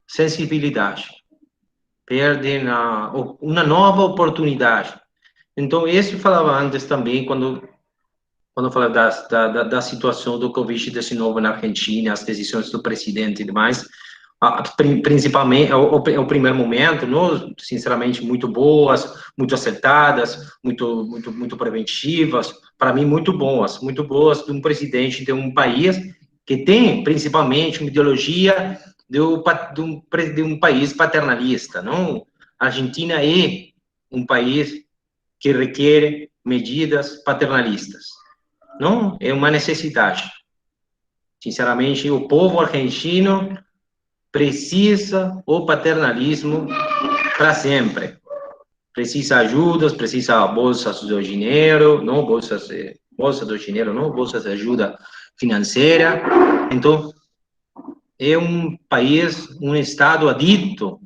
sensibilidade, perdem uma nova oportunidade. Então, isso eu falava antes também, quando falava da situação do Covid-19 na Argentina, as decisões do presidente e demais, principalmente, o primeiro momento, não, sinceramente, muito boas, muito acertadas, muito preventivas, para mim, muito boas de um presidente de um país que tem, principalmente, uma ideologia de um país paternalista, não? A Argentina é um país que requer medidas paternalistas, não? É uma necessidade. Sinceramente, o povo argentino precisa o paternalismo para sempre. Precisa ajudas, precisa bolsas do dinheiro, não bolsa do dinheiro, não bolsas de ajuda financeira. Então, é um país, um estado adicto,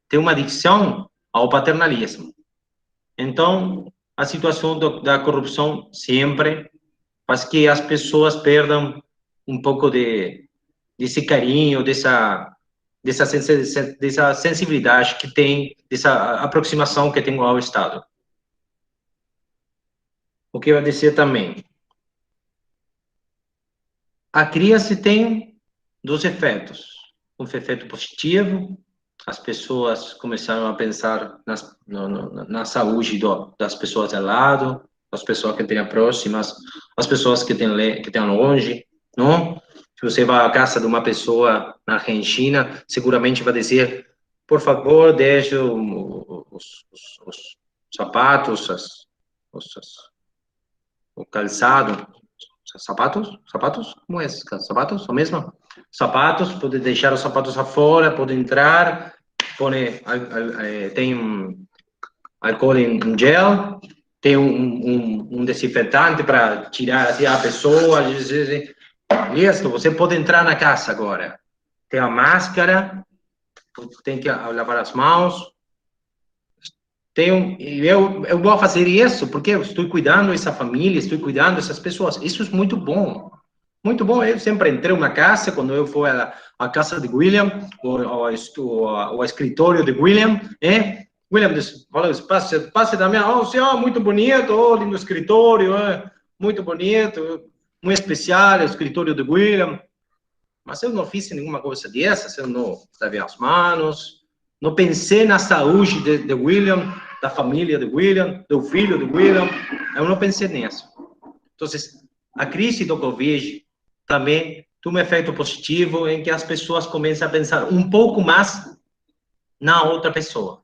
tem uma adicção ao paternalismo. Então, a situação da corrupção sempre faz que as pessoas perdam um pouco desse carinho, dessa sensibilidade que tem, dessa aproximação que tem ao Estado. O que eu ia dizer também, a crise tem dois efeitos. Um efeito positivo, as pessoas começaram a pensar na saúde das pessoas ao lado, as pessoas que têm próximas, as pessoas que têm longe, não? Se você vai à casa de uma pessoa na Argentina, seguramente vai dizer, por favor, deixe os sapatos, o calçado, sapatos? Como é isso? Sapatos? O mesmo? Sapatos, pode deixar os sapatos afora, pode entrar, tem álcool em gel, tem um desinfetante para tirar assim, a pessoa, listo, você pode entrar na casa agora. Tem a máscara, tem que lavar as mãos. Eu vou fazer isso porque eu estou cuidando dessa família, estou cuidando dessas pessoas. Isso é muito bom. Muito bom. Eu sempre entrei numa casa, quando eu fui à casa de William, ao escritório de William, William falou, passe da minha, muito bonito, lindo escritório, muito bonito, muito especial, o escritório de William. Mas eu não fiz nenhuma coisa dessas, eu não lavei as mãos, não pensei na saúde de William, da família de William, do filho de William, eu não pensei nisso. Então, a crise do Covid também tem um efeito positivo em que as pessoas começam a pensar um pouco mais na outra pessoa.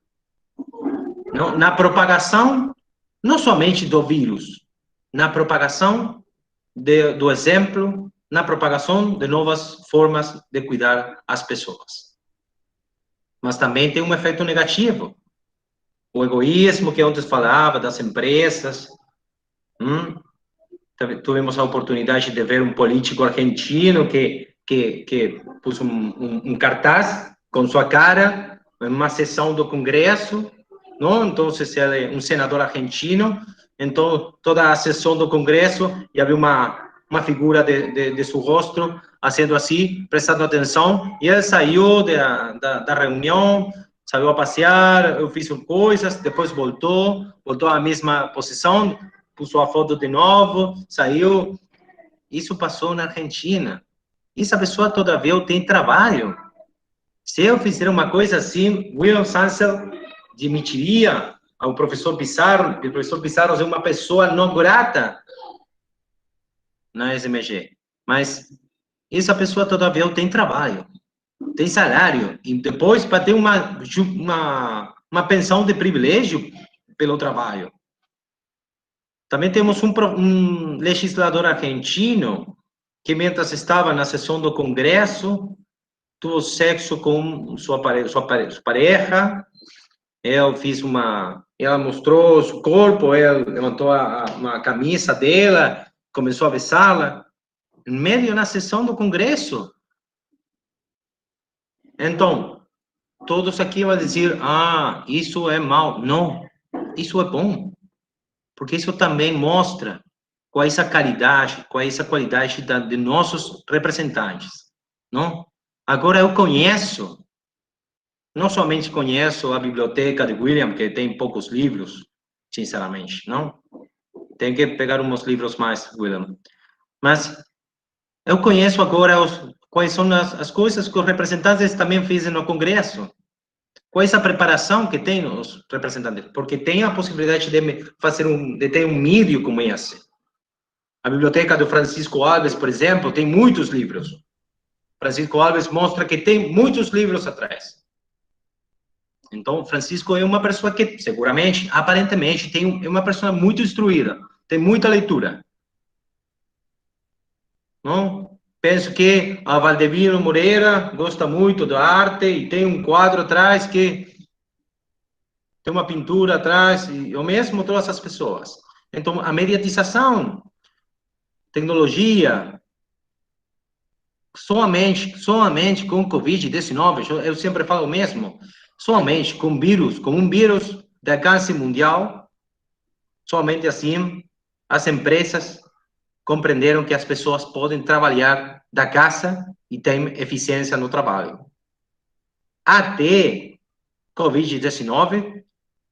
Na propagação, não somente do vírus, na propagação do exemplo, na propagação de novas formas de cuidar as pessoas. Mas também tem um efeito negativo. o egoísmo que antes falava das empresas. Tivemos a oportunidade de ver um político argentino que pôs um cartaz com sua cara em uma sessão do Congresso, não? Então, ele é um senador argentino, então, toda a sessão do Congresso, e havia uma figura de seu rosto, fazendo assim, prestando atenção, e ele saiu da reunião, saiu a passear, eu fiz coisas, depois voltou à mesma posição, puso a foto de novo, saiu. Isso passou na Argentina. Essa pessoa todavia tem trabalho. Se eu fizer uma coisa assim, William Sansel demitiria ao professor Pizarro. O professor Pizarro é uma pessoa não grata na SMG. Mas essa pessoa todavia tem trabalho, tem salário. E depois, para ter uma pensão de privilégio pelo trabalho. Também temos um legislador argentino que, mientras estava na sessão do Congresso, teve sexo com sua pareja. Ela mostrou seu corpo, ele levantou uma camisa dela, começou a besá-la, em meio na sessão do Congresso. Então, todos aqui vão dizer, isso é mal. Não, isso é bom. Porque isso também mostra qual é essa qualidade, de nossos representantes, não? Agora eu conheço, não somente conheço a biblioteca de William, que tem poucos livros, sinceramente, não? Tem que pegar uns livros mais, William. Mas eu conheço agora quais são as coisas que os representantes também fazem no Congresso. Qual é essa preparação que tem os representantes? Porque tem a possibilidade de ter um mídia como esse. A biblioteca do Francisco Alves, por exemplo, tem muitos livros. Francisco Alves mostra que tem muitos livros atrás. Então, Francisco é uma pessoa que, seguramente, aparentemente, é uma pessoa muito instruída, tem muita leitura. Não? Penso que a Valdemiro Moreira gosta muito da arte e tem um quadro atrás que tem uma pintura atrás, e o mesmo todas as pessoas. Então, a mediatização, tecnologia, somente com Covid-19, eu sempre falo o mesmo, somente com um vírus de alcance mundial, somente assim as empresas compreenderam que as pessoas podem trabalhar da casa e ter eficiência no trabalho. Até Covid-19,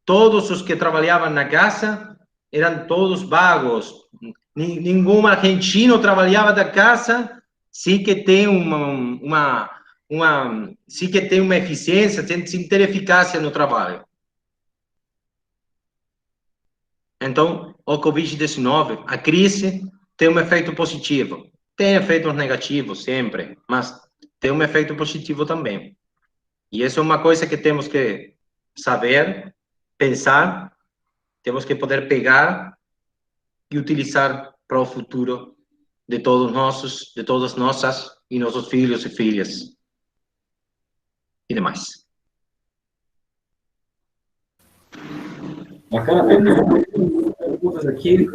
todos os que trabalhavam na casa eram todos vagos. Nenhum argentino trabalhava da casa, sim que tem uma eficiência, sem ter eficácia no trabalho. Então, o Covid-19, a crise, tem um efeito positivo. Tem efeitos negativos sempre, mas tem um efeito positivo também. E isso é uma coisa que temos que saber, pensar, temos que poder pegar e utilizar para o futuro de todas nossas e nossos filhos e filhas e demais. Bacana, tem perguntas aqui.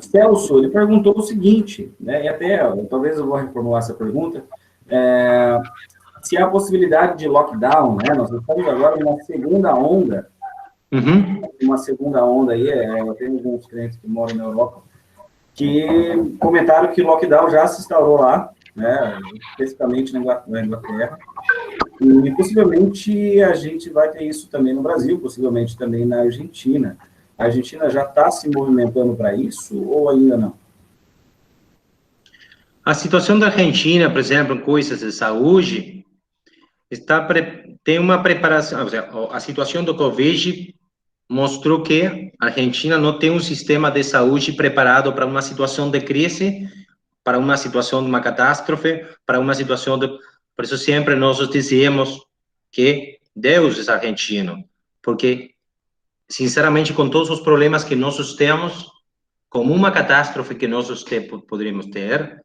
Celso, ele perguntou o seguinte, né, e até, talvez eu vou reformular essa pergunta, se há possibilidade de lockdown, né, nós estamos agora numa segunda onda, uma segunda onda aí, eu tenho alguns clientes que moram na Europa, que comentaram que o lockdown já se instaurou lá, né, especificamente na Inglaterra, e possivelmente a gente vai ter isso também no Brasil, possivelmente também na Argentina. A Argentina já está se movimentando para isso ou ainda não? A situação da Argentina, por exemplo, em coisas de saúde, tem uma preparação. A situação do Covid mostrou que a Argentina não tem um sistema de saúde preparado para uma situação de crise, para uma situação de uma catástrofe, para uma situação de... Por isso sempre nós dizemos que Deus é argentino, porque sinceramente, com todos os problemas que nós temos, como uma catástrofe que nós poderíamos ter,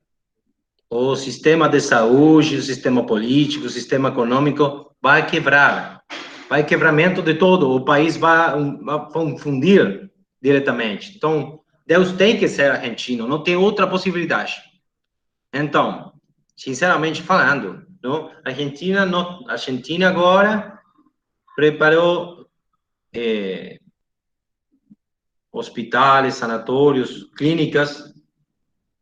o sistema de saúde, o sistema político, o sistema econômico vai quebrar. vai quebramento de todo, o país vai fundir diretamente. Então, Deus tem que ser argentino, não tem outra possibilidade. Então, sinceramente falando, não, a Argentina agora preparou hospitais, sanatórios, clínicas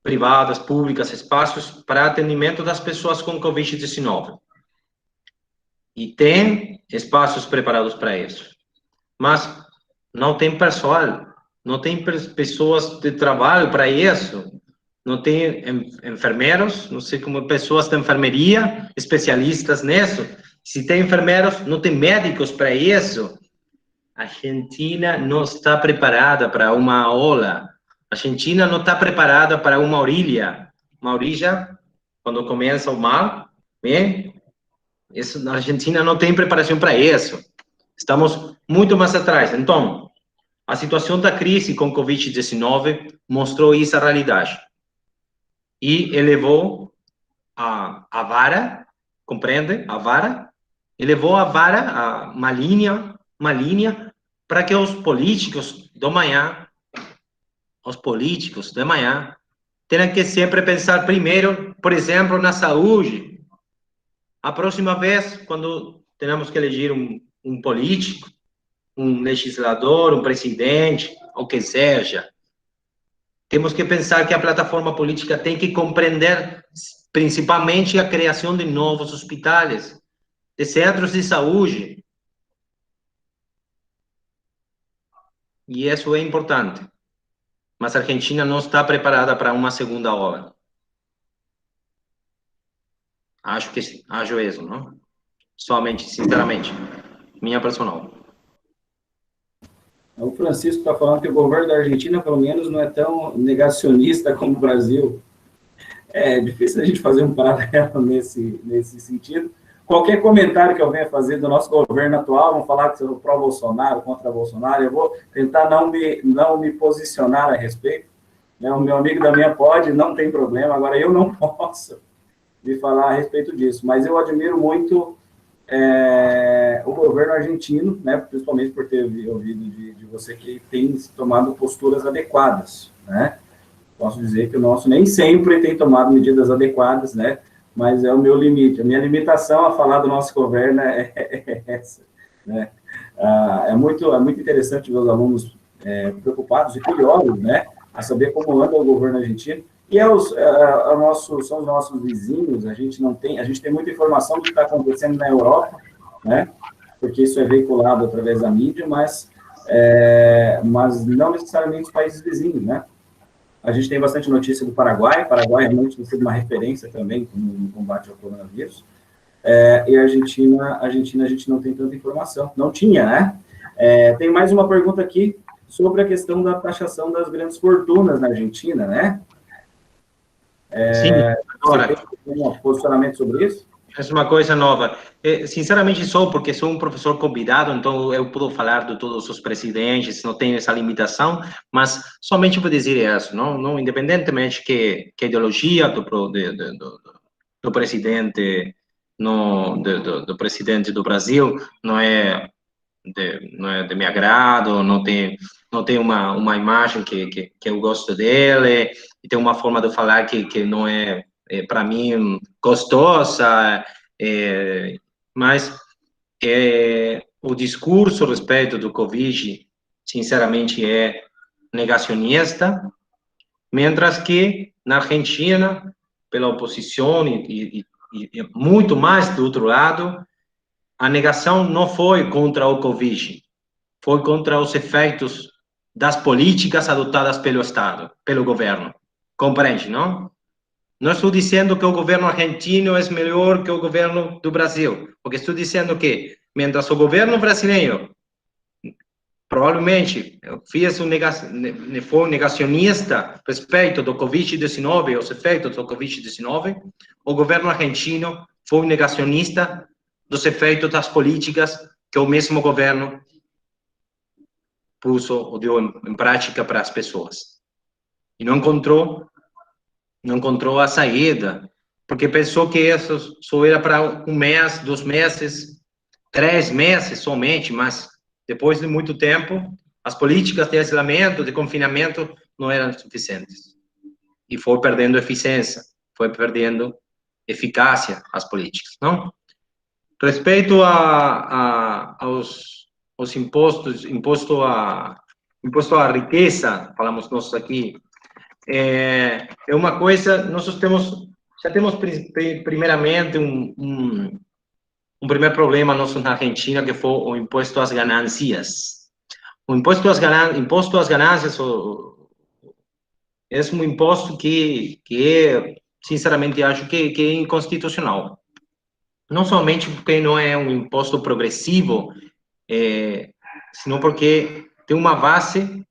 privadas, públicas, espaços para atendimento das pessoas com Covid-19. E tem espaços preparados para isso. Mas não tem pessoal, não tem pessoas de trabalho para isso, não tem enfermeiros, não sei como, pessoas de enfermeria, especialistas nisso. Se tem enfermeiros, não tem médicos para isso. A Argentina não está preparada para uma aula. A Argentina não está preparada para uma orilla. Uma orilla, quando começa o mar, bem, isso, na Argentina não tem preparação para isso. Estamos muito mais atrás. Então, a situação da crise com Covid-19 mostrou essa realidade. E elevou a vara, compreende? A vara, elevou a vara a uma linha para que os políticos de manhã tenham que sempre pensar primeiro, por exemplo, na saúde. A próxima vez, quando tenhamos que eleger um político, um legislador, um presidente, o que seja, temos que pensar que a plataforma política tem que compreender principalmente a criação de novos hospitais, de centros de saúde. E isso é importante. Mas a Argentina não está preparada para uma segunda onda. Acho isso, não? Somente, sinceramente, minha personal. O Francisco está falando que o governo da Argentina, pelo menos, não é tão negacionista como o Brasil. É difícil a gente fazer um paralelo nesse sentido. Qualquer comentário que eu venha fazer do nosso governo atual, vão falar que sou pró-Bolsonaro, contra Bolsonaro, eu vou tentar não me posicionar a respeito. O meu amigo da minha pode, não tem problema, agora eu não posso me falar a respeito disso, mas eu admiro muito o governo argentino, né, principalmente por ter ouvido de você que tem tomado posturas adequadas, né? Posso dizer que o nosso nem sempre tem tomado medidas adequadas, né? Mas é o meu limite. A minha limitação a falar do nosso governo é essa, né? É muito interessante ver os alunos preocupados e curiosos, né? A saber como anda o governo argentino. E são os nossos vizinhos. A gente tem muita informação do que está acontecendo na Europa, né? Porque isso é veiculado através da mídia, mas não necessariamente os países vizinhos, né? A gente tem bastante notícia do Paraguai. O Paraguai realmente tem sido uma referência também no combate ao coronavírus. E a Argentina, a gente não tem tanta informação. Não tinha, né? Tem mais uma pergunta aqui sobre a questão da taxação das grandes fortunas na Argentina, né? Sim, agora. Você tem um posicionamento sobre isso? É uma coisa nova. Sinceramente, só porque sou um professor convidado, então eu posso falar de todos os presidentes, não tenho essa limitação, mas somente vou dizer isso, não independentemente que a ideologia do presidente, do presidente do Brasil não é de meu agrado, não tem uma imagem que eu gosto dele, e tem uma forma de falar que não é para mim, gostosa, mas o discurso a respeito do Covid, sinceramente, é negacionista, mientras que na Argentina, pela oposição e muito mais do outro lado, a negação não foi contra o Covid, foi contra os efeitos das políticas adotadas pelo Estado, pelo governo. Compreende, não? Não estou dizendo que o governo argentino é melhor que o governo do Brasil, porque estou dizendo que, mientras o governo brasileiro provavelmente foi um negacionista respeito do Covid-19, os efeitos do Covid-19, o governo argentino foi um negacionista dos efeitos das políticas que o mesmo governo pôs ou deu em prática para as pessoas. E não encontrou a saída, porque pensou que isso só era para um mês, 2 meses. 3 meses somente, mas depois de muito tempo, as políticas de isolamento, de confinamento, não eram suficientes. E foi perdendo eficiência, foi perdendo eficácia as políticas, não? Respeito aos impostos, imposto à riqueza, falamos nós aqui, é uma coisa, nós já temos primeiramente um primeiro problema nosso na Argentina, que foi o imposto às ganâncias. O imposto às ganâncias é um imposto que sinceramente, acho que é inconstitucional. Não somente porque não é um imposto progressivo, senão porque tem uma base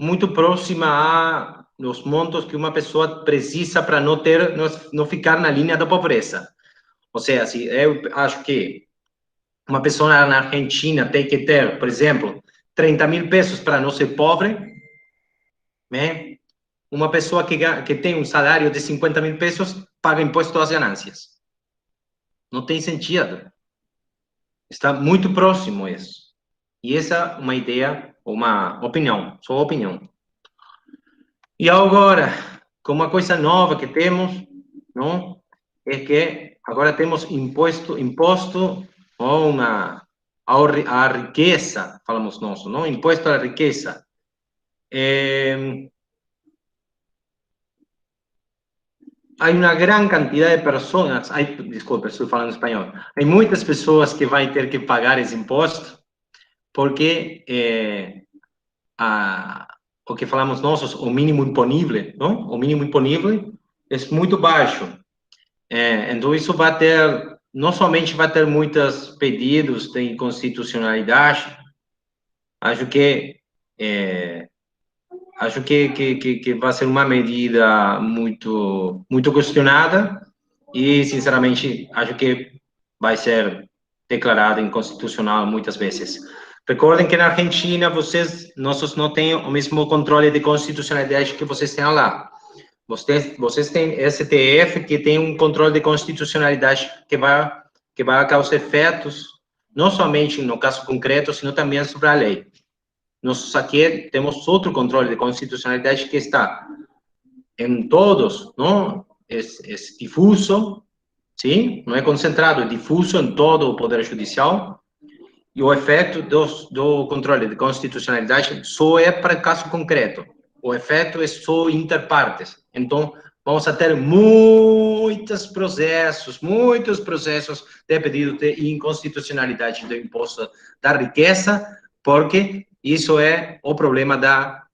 muito próxima a os montos que uma pessoa precisa para não ficar na linha da pobreza. Ou seja, assim, eu acho que uma pessoa na Argentina tem que ter, por exemplo, 30 mil pesos para não ser pobre, né? Uma pessoa que tem um salário de 50 mil pesos paga imposto às ganâncias. Não tem sentido. Está muito próximo isso. E essa é uma ideia, uma opinião, só opinião. E agora, com uma coisa nova que temos, não, é que agora temos imposto ou a riqueza, falamos nós, não? Imposto à riqueza. Há uma grande quantidade de pessoas, desculpa, estou falando espanhol, há muitas pessoas que vão ter que pagar esse imposto, porque o que falamos nós, o mínimo imponível, não? O mínimo imponível é muito baixo. Então, isso vai ter, não somente vai ter muitos pedidos de inconstitucionalidade, acho que vai ser uma medida muito questionada e, sinceramente, acho que vai ser declarada inconstitucional muitas vezes. Recordem que na Argentina, nossos não têm o mesmo controle de constitucionalidade que vocês têm lá. Vocês têm STF, que tem um controle de constitucionalidade que vai causar efeitos, não somente no caso concreto, sino também sobre a lei. Nós aqui temos outro controle de constitucionalidade que está em todos, não? É difuso, sim? Não é concentrado, é difuso em todo o Poder Judicial. E o efeito do controle de constitucionalidade só é para caso concreto. O efeito é só interpartes. Então, vamos a ter muitos processos de pedido de inconstitucionalidade do imposto da riqueza, porque isso é o problema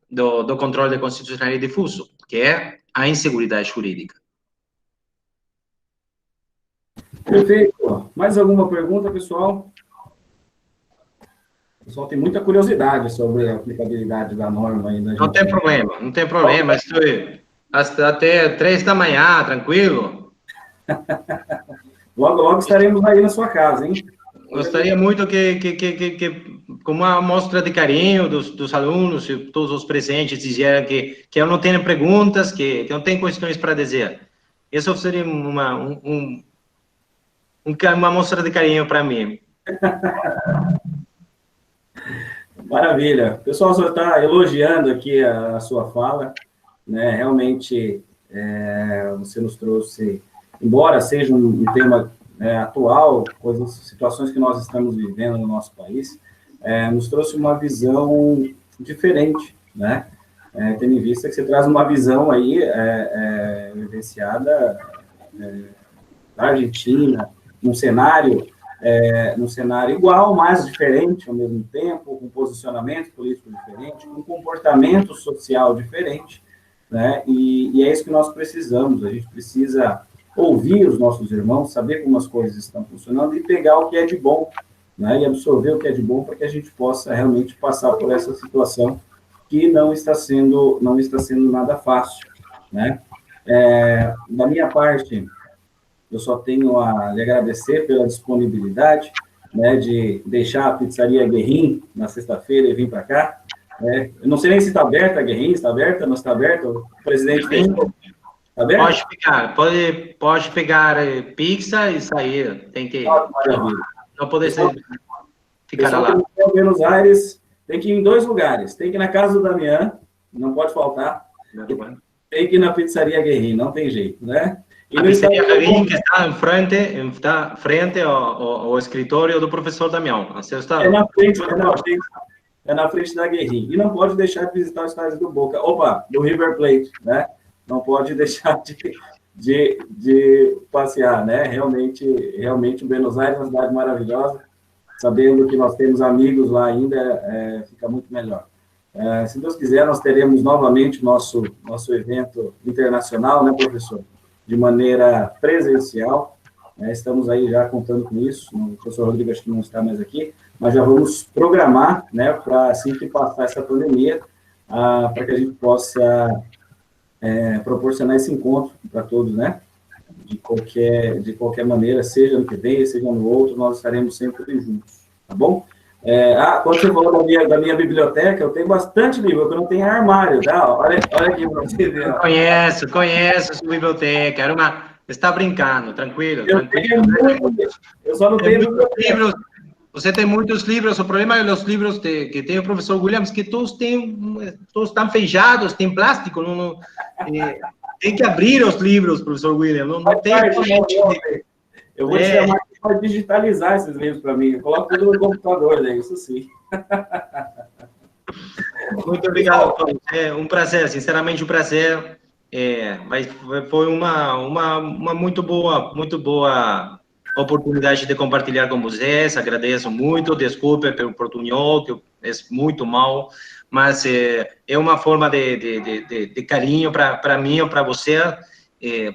do controle de constitucionalidade difuso, que é a inseguridade jurídica. Perfeito. Mais alguma pergunta, pessoal? O pessoal tem muita curiosidade sobre a aplicabilidade da norma ainda. Não tem problema. Estou até 3 da manhã, tranquilo. Logo estaremos aí na sua casa, hein? Gostaria muito que com uma amostra de carinho dos alunos e todos os presentes, dizeram que eu não tenho perguntas, que não tenho questões para dizer. Isso seria uma amostra de carinho para mim. Maravilha. O pessoal só está elogiando aqui a sua fala, né? Realmente, você nos trouxe, embora seja um tema atual, situações que nós estamos vivendo no nosso país, nos trouxe uma visão diferente, né? Tendo em vista que você traz uma visão aí vivenciada da Argentina, num cenário igual, mas diferente ao mesmo tempo, com posicionamento político diferente, com comportamento social diferente, né? E é isso que nós precisamos. A gente precisa ouvir os nossos irmãos, saber como as coisas estão funcionando e pegar o que é de bom, né? E absorver o que é de bom para que a gente possa realmente passar por essa situação que não está sendo nada fácil, né? Da minha parte, eu só tenho a lhe agradecer pela disponibilidade, né, de deixar a pizzaria Guerrin na sexta-feira e vir para cá. Eu não sei nem se está aberta a Guerrin, está aberta, não está aberta? O presidente fechou. Está aberto? Pode pegar pizza e sair. Tem que... Maravilha. não pode ser, ficar Pessoal lá. que não tem Buenos Aires, tem que ir em 2 lugares. Tem que ir na casa do Damián, não pode faltar. Tem que ir na Pizzaria Guerrin, não tem jeito, né? E a Pizzaria Guerrin, que está frente ao escritório do professor Damião. É na frente da Guerrin. E não pode deixar de visitar o estádio do Boca. Opa, do River Plate, né? Não pode deixar de passear, né? Realmente, o Buenos Aires é uma cidade maravilhosa. Sabendo que nós temos amigos lá ainda, fica muito melhor. Se Deus quiser, nós teremos novamente nosso evento internacional, né, professor? De maneira presencial. Estamos aí já contando com isso. O professor Rodrigo acho que não está mais aqui, mas já vamos programar, né, para assim que passar essa pandemia, para que a gente possa proporcionar esse encontro para todos, né? De qualquer maneira, seja no que vem, seja no outro, nós estaremos sempre juntos, tá bom? Quando você falou da minha biblioteca, eu tenho bastante livro, eu não tenho armário, tá? Olha aqui para você ver. Conheço sua biblioteca, está brincando, tranquilo. Eu só não tenho livros. Você tem muitos livros, o problema dos livros que tem o professor Williams, que todos estão fechados, tem plástico, tem que abrir os livros, professor Williams, não tem gente. Eu vou te chamar para digitalizar esses livros para mim, eu coloco tudo no computador, né? Isso sim. Muito obrigado, Paulo. É um prazer, sinceramente um prazer, mas foi uma muito boa oportunidade de compartilhar com vocês, agradeço muito, desculpe pelo portunhol, que é muito mal, mas é uma forma de carinho para mim ou para você,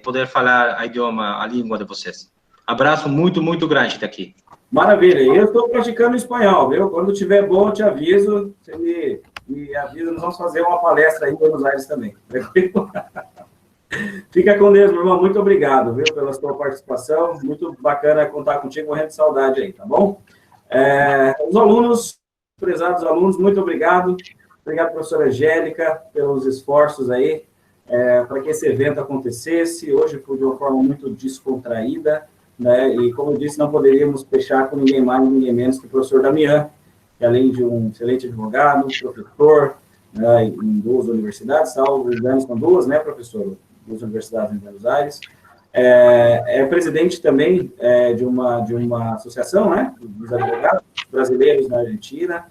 poder falar a língua de vocês. Abraço muito grande daqui. Maravilha, eu estou praticando espanhol, viu? Quando tiver bom, eu te aviso, você me avisa, nós vamos fazer uma palestra aí em Buenos Aires também. Fica com Deus, meu irmão. Muito obrigado, viu, pela sua participação. Muito bacana contar contigo, morrendo de saudade aí, tá bom? Os alunos, prezados alunos, muito obrigado. Obrigado, professora Angélica, pelos esforços aí para que esse evento acontecesse. Hoje foi de uma forma muito descontraída, né? E, como eu disse, não poderíamos fechar com ninguém mais, ninguém menos que o professor Damián, que além de um excelente advogado, professor, né, em 2 universidades, salvo engano, são 2, né, professor? 2 universidades em Buenos Aires, presidente também de uma associação, né, dos advogados brasileiros na Argentina.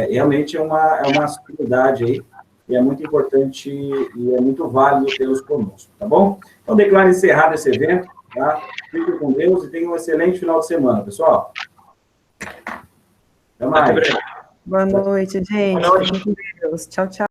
Realmente é uma sociedade aí, e é muito importante e é muito válido tê-los conosco, tá bom? Então, declaro encerrado esse evento, tá? Fiquem com Deus e tenham um excelente final de semana, pessoal. Até mais. Boa noite, gente. Boa noite. Fiquem com Deus. Tchau, tchau.